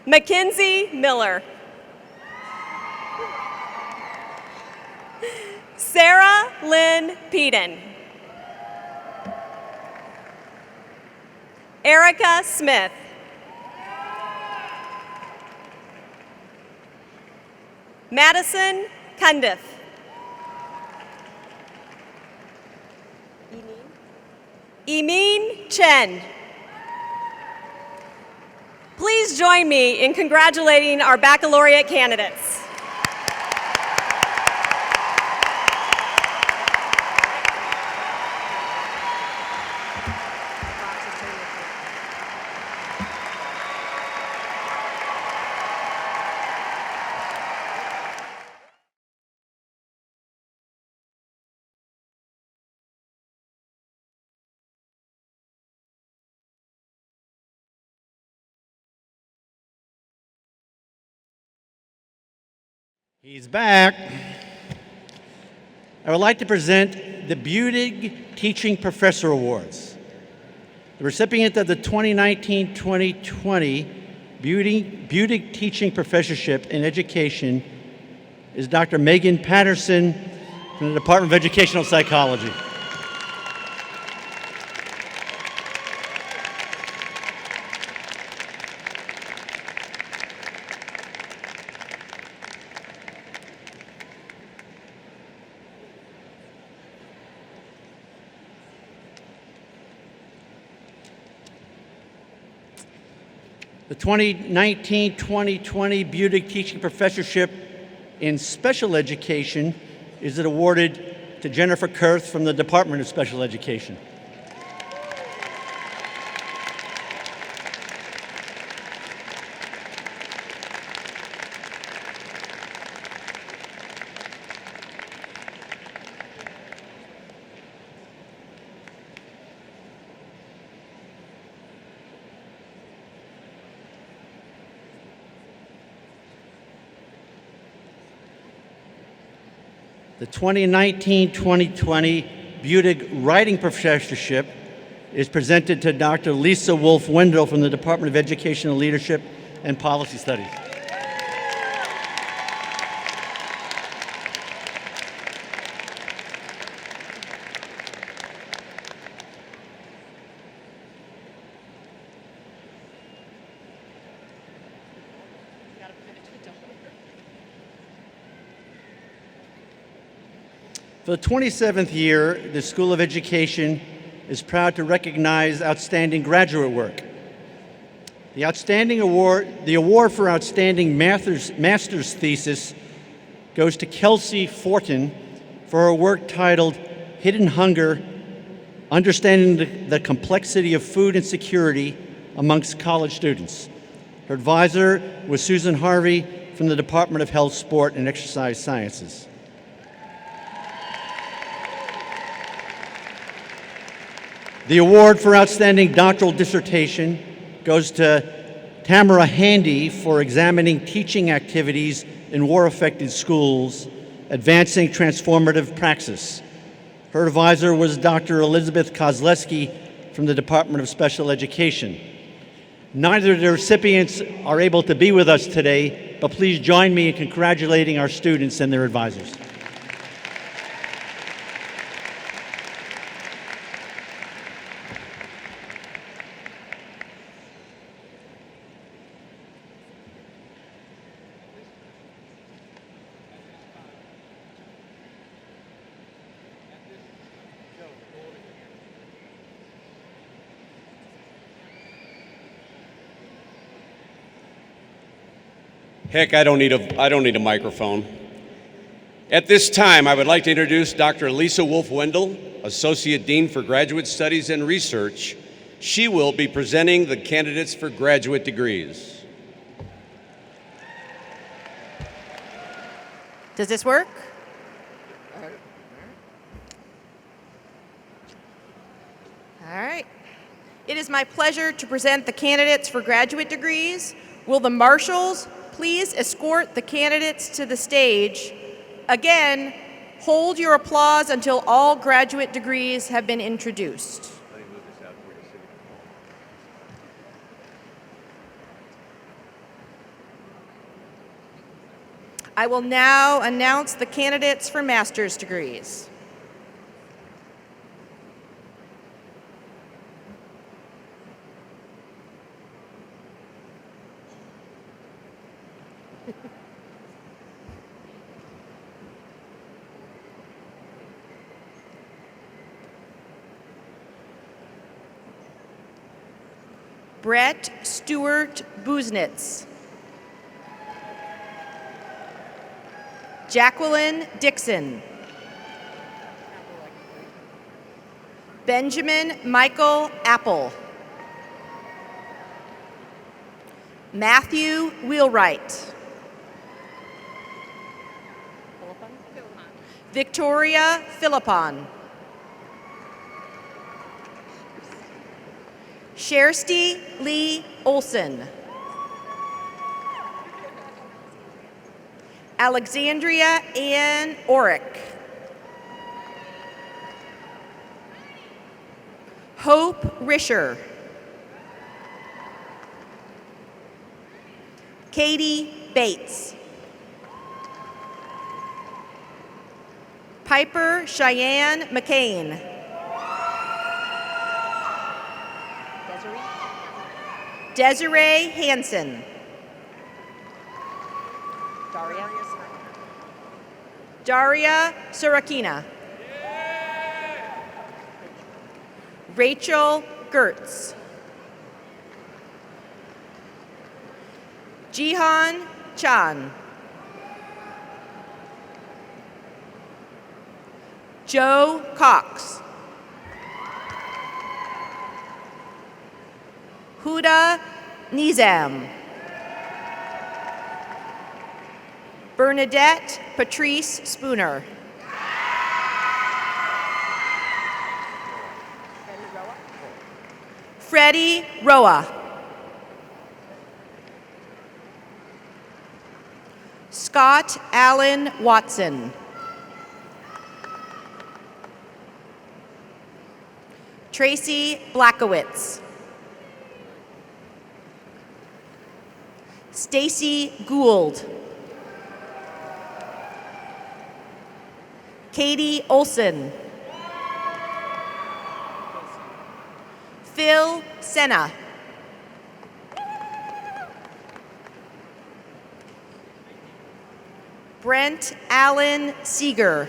Mackenzie Miller. Sarah Lynn Peden. Erica Smith. Madison Cundiff. Emin Chen. Please join me in congratulating our baccalaureate candidates. He's back. I would like to present the Budig Teaching Professor Awards. The recipient of the 2019-2020 Beauty Teaching Professorship in Education is Dr. Megan Patterson from the Department of Educational Psychology. The 2019-2020 Beauty Teaching Professorship in Special Education is awarded to Jennifer Kurth from the Department of Special Education. The 2019-2020 Budig Writing Professorship is presented to Dr. Lisa Wolf-Wendell from the Department of Educational Leadership and Policy Studies. For the 27th year, the School of Education is proud to recognize outstanding graduate work. The award for outstanding master's thesis goes to Kelsey Fortin for her work titled Hidden Hunger: Understanding the Complexity of Food Insecurity Amongst College Students. Her advisor was Susan Harvey from the Department of Health, Sport, and Exercise Sciences. The award for outstanding doctoral dissertation goes to Tamara Handy for examining teaching activities in war-affected schools, advancing transformative praxis. Her advisor was Dr. Elizabeth Kozleski from the Department of Special Education. Neither of the recipients are able to be with us today, but please join me in congratulating our students and their advisors. Heck, I don't need a microphone. At this time, I would like to introduce Dr. Lisa Wolf-Wendell, Associate Dean for Graduate Studies and Research. She will be presenting the candidates for graduate degrees. Does this work? All right. It is my pleasure to present the candidates for graduate degrees. Will the marshals please escort the candidates to the stage? Again, hold your applause until all graduate degrees have been introduced. I will now announce the candidates for master's degrees. Brett Stewart Buznitz. Jacqueline Dixon. Benjamin Michael Apple. Matthew Wheelwright. Victoria Philippon. Shersty Lee Olson. Alexandria Ann Orick. Hope Risher. Katie Bates. Piper Cheyenne McCain. Desiree Hansen. Daria Sorakina. Rachel Gertz. Jihan Chan. Joe Cox. Huda Nizam. Bernadette Patrice Spooner. Freddie Roa. Scott Allen Watson. Tracy Blackowitz. Stacy Gould. Katie Olson. Phil Senna. Brent Allen Seeger.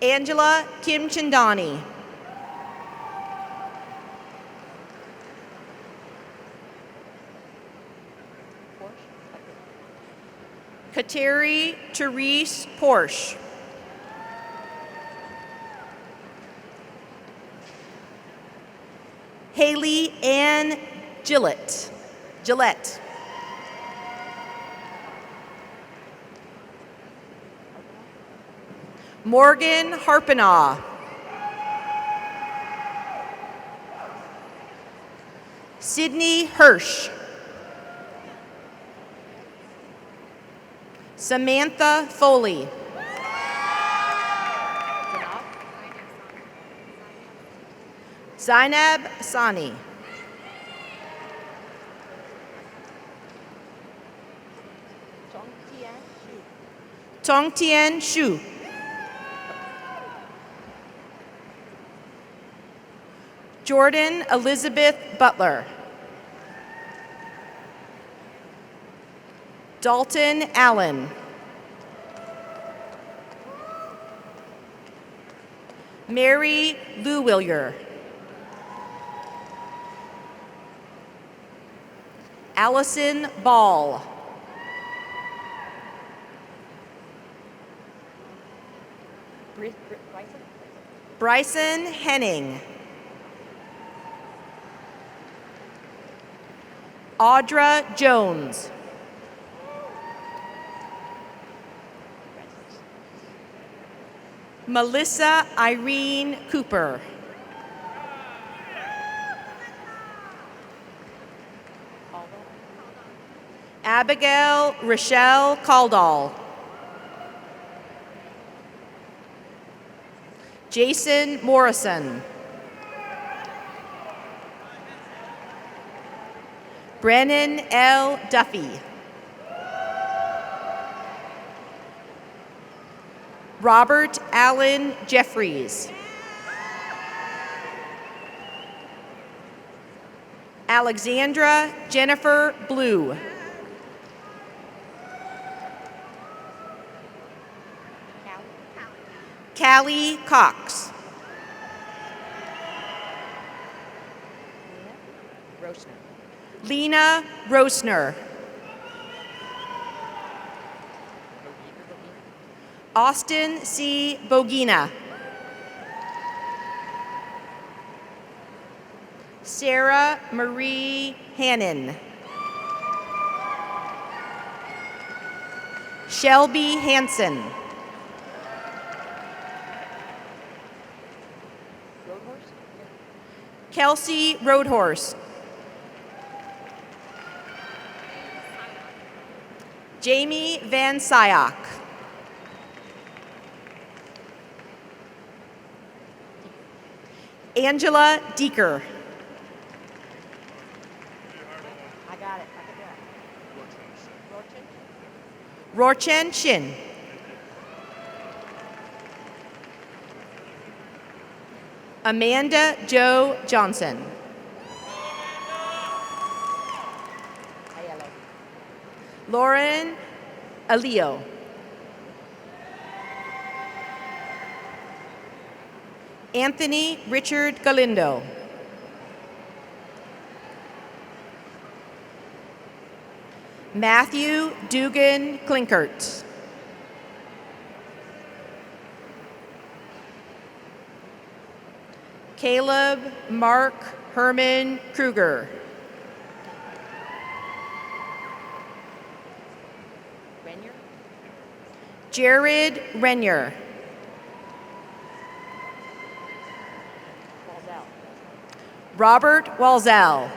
Angela Kim Chandani. Kateri Therese Porsche. Haley Ann Gillette. Morgan Harpenaw. Sydney Hirsch. Samantha Foley. Zainab Sani. Tongtian Shu. Jordan Elizabeth Butler. Dalton Allen. Mary Lewillier. Allison Ball. Bryson Henning. Audra Jones. Melissa Irene Cooper. Abigail Rochelle Caldall. Jason Morrison. Brennan L. Duffy. Robert Allen Jeffries. Alexandra Jennifer Blue. Callie Cox. Lena Rosner. Austin C. Bogina. Sarah Marie Hannon. Shelby Hansen. Kelsey Roadhorse. Jamie Van Syock. Angela Deeker. I got it. Rorchen Shin. Amanda Jo Johnson. Lauren Alio. Anthony Richard Galindo. Matthew Dugan Klinkert. Caleb Mark Herman Kruger. Jared Renier. Robert Walzell.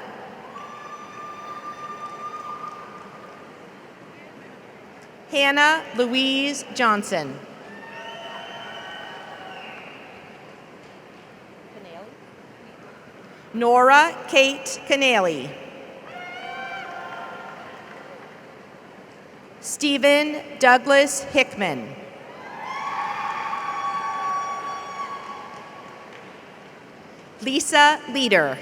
Hannah Louise Johnson. Nora Kate Canale. Stephen Douglas Hickman. Lisa Leader.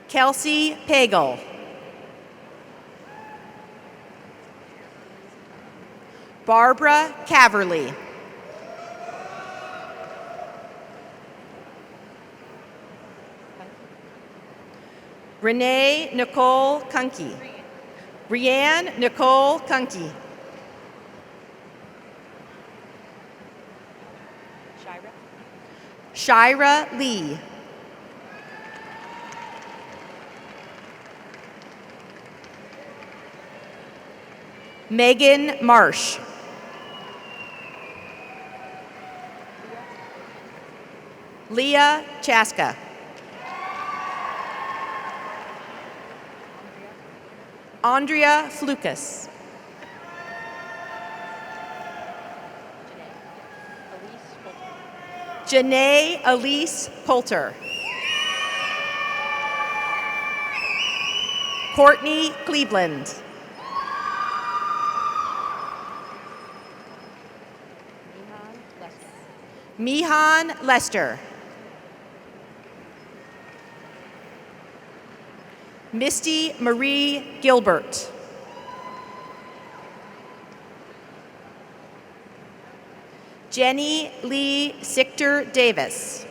Kelsey Pagel. Barbara Caverly. Renee Nicole Kunke. Rianne Nicole Kunke. Shira Lee. Megan Marsh. Leah Chaska. Andrea Flukas. Janae Elise Poulter. Courtney Cleveland. Mihan Lester. Misty Marie Gilbert. Jenny Lee Sichter Davis.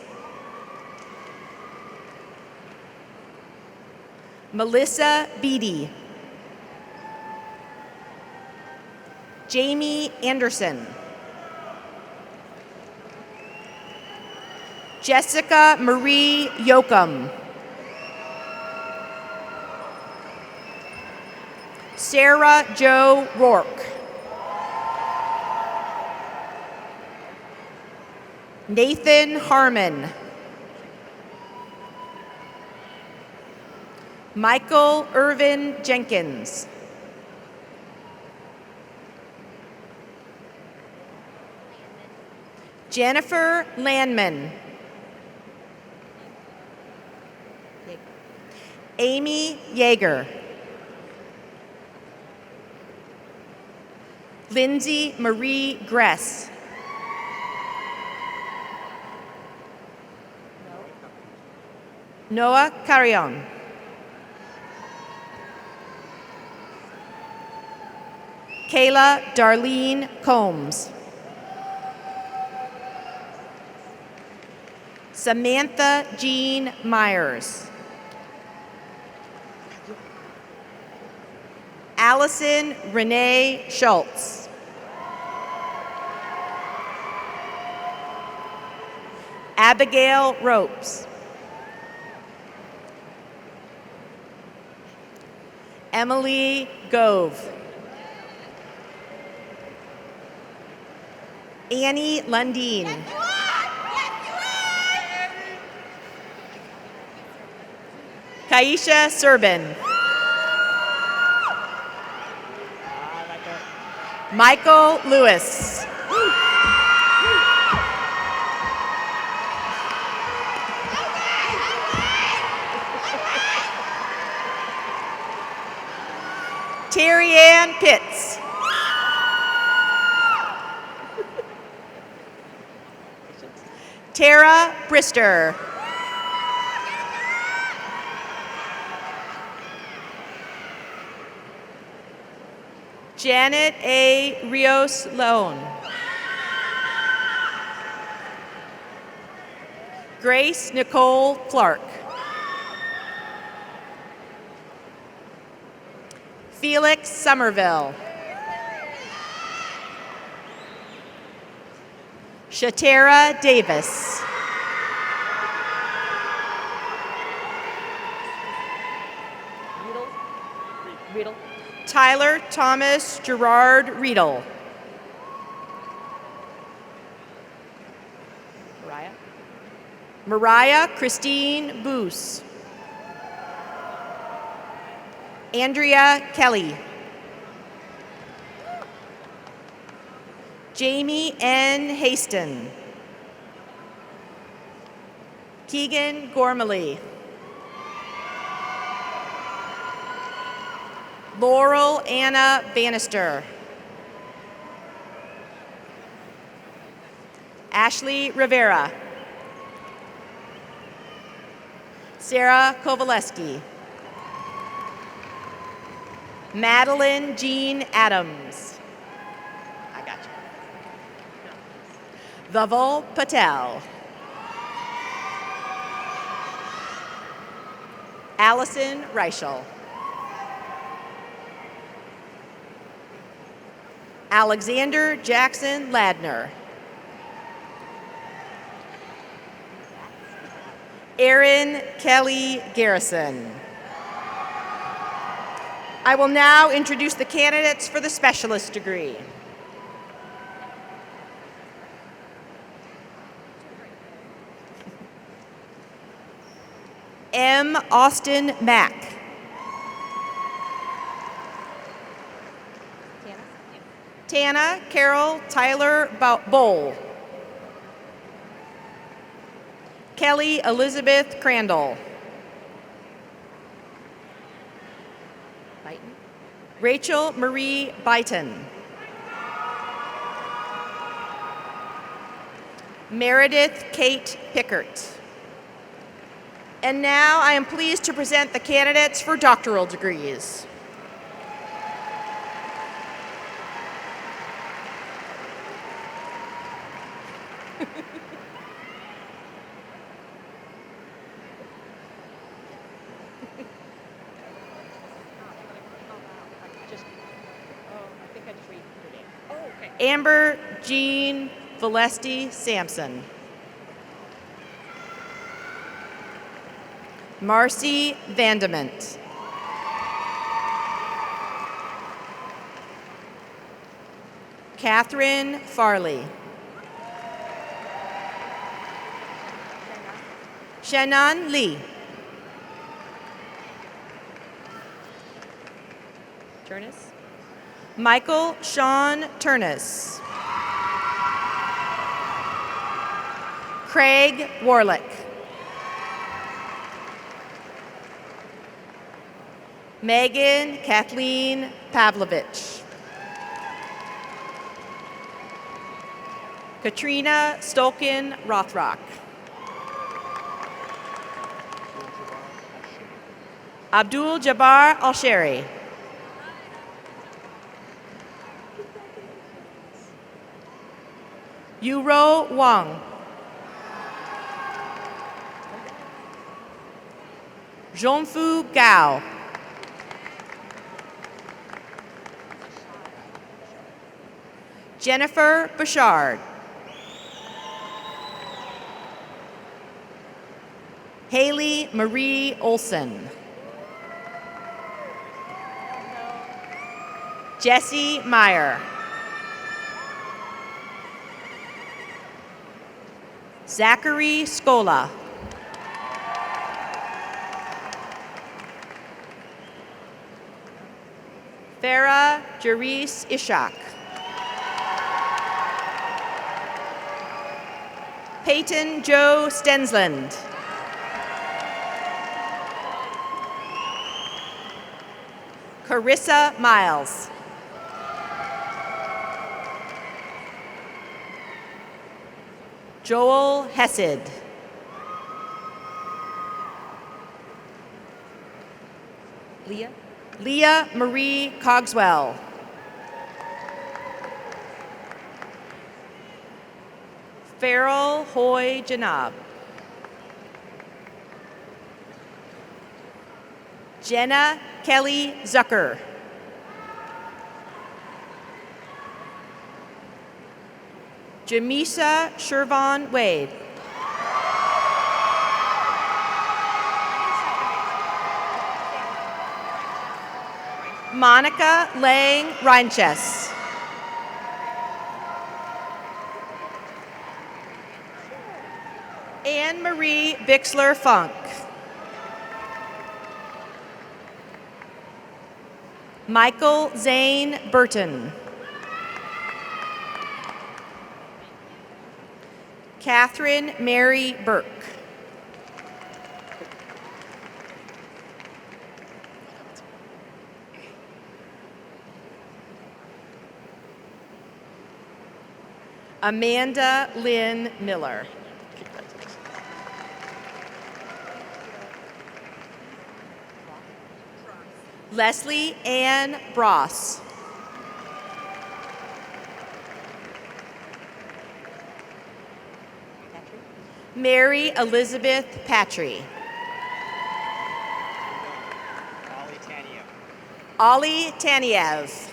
Melissa Beatty. Jamie Anderson. Jessica Marie Yoakum. Sarah Jo Rourke. Nathan Harmon. Michael Irvin Jenkins. Jennifer Landman. Amy Yeager. Lindsay Marie Gress. Noah Carrion. Kayla Darlene Combs. Samantha Jean Myers. Allison Renee Schultz. Abigail Ropes. Emily Gove. Annie Lundeen. Kaisha Serbin. Michael Lewis. Terry Ann Pitts. Tara Brister. Janet A. Rios Leon. Grace Nicole Clark. Felix Somerville. Shatera Davis. Tyler Thomas Gerard Riedel. Mariah Christine Boos. Andrea Kelly. Jamie N. Haston. Keegan Gormley. Laurel Anna Bannister. Ashley Rivera. Sarah Kovaleski. Madeline Jean Adams. I got you. Dhaval Patel. Allison Reichel. Alexander Jackson Ladner. Erin Kelly Garrison. I will now introduce the candidates for the specialist degree. M. Austin Mack. Tana Carol Tyler Bowl. Kelly Elizabeth Crandall. Rachel Marie Byton. Meredith Kate Pickert. And now I am pleased to present the candidates for doctoral degrees. Amber Jean Valesti Sampson. Marcy Vandement. Catherine Farley. Shannon Lee. Turnus. Michael Sean Turnus. Craig Warlick. Megan Kathleen Pavlovich. Katrina Stolkin Rothrock. Abdul Jabbar Alsheri. Yuro Wang. Zhongfu Gao. Jennifer Bouchard. Haley Marie Olson. Jesse Meyer. Zachary Scola. Farah Jerice Ishak. Peyton Joe Stensland. Carissa Miles. Joel Hesed. Leah Marie Cogswell. Farrell Hoy Janab. Jenna Kelly Zucker. Jamisa Shervon Wade. Monica Lang Reinches. Anne Marie Bixler Funk. Michael Zane Burton. Catherine Mary Burke. Amanda Lynn Miller. Leslie Ann Bross. Mary Elizabeth Patry. Ollie Taniev.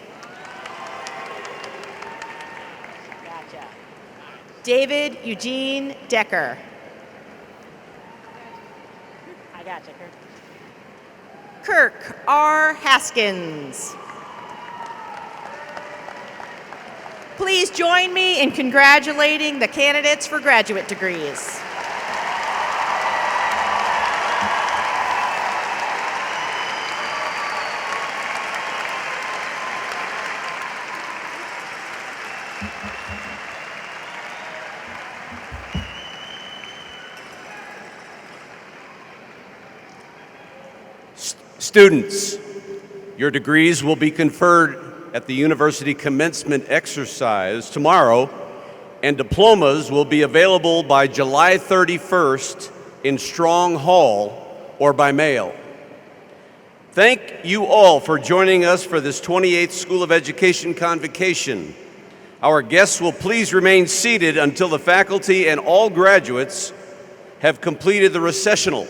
David Eugene Decker. I got you, Kirk R. Haskins. Please join me in congratulating the candidates for graduate degrees. Students, your degrees will be conferred at the university commencement exercise tomorrow, and diplomas will be available by July 31st in Strong Hall or by mail. Thank you all for joining us for this 28th School of Education Convocation. Our guests will please remain seated until the faculty and all graduates have completed the recessional.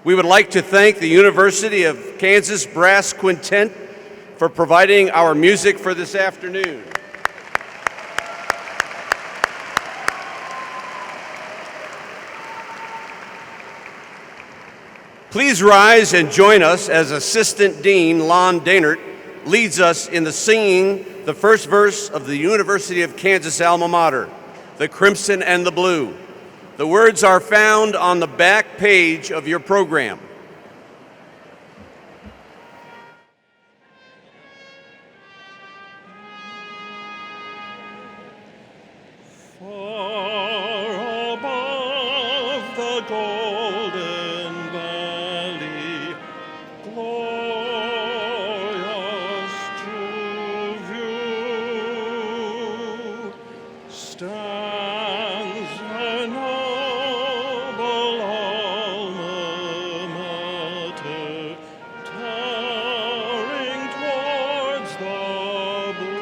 We would like to thank the University of Kansas Brass Quintet for providing our music for this afternoon. Please rise and join us as Assistant Dean Lon Dainert leads us in the singing the first verse of the University of Kansas alma mater, The Crimson and the Blue. The words are found on the back page of your program. Far above the golden valley, glorious to view, stands a noble alma mater, towering towards the blue.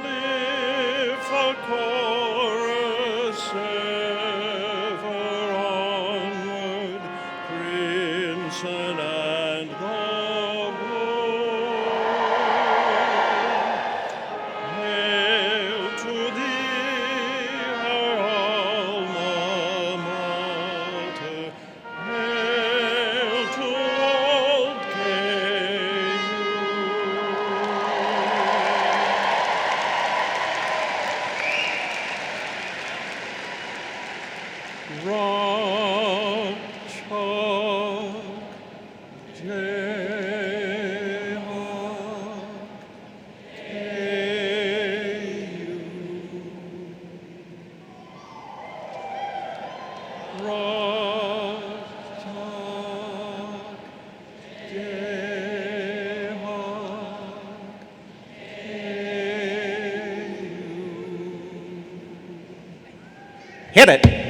Lift the chorus ever onward, crimson and the blue. Hit it.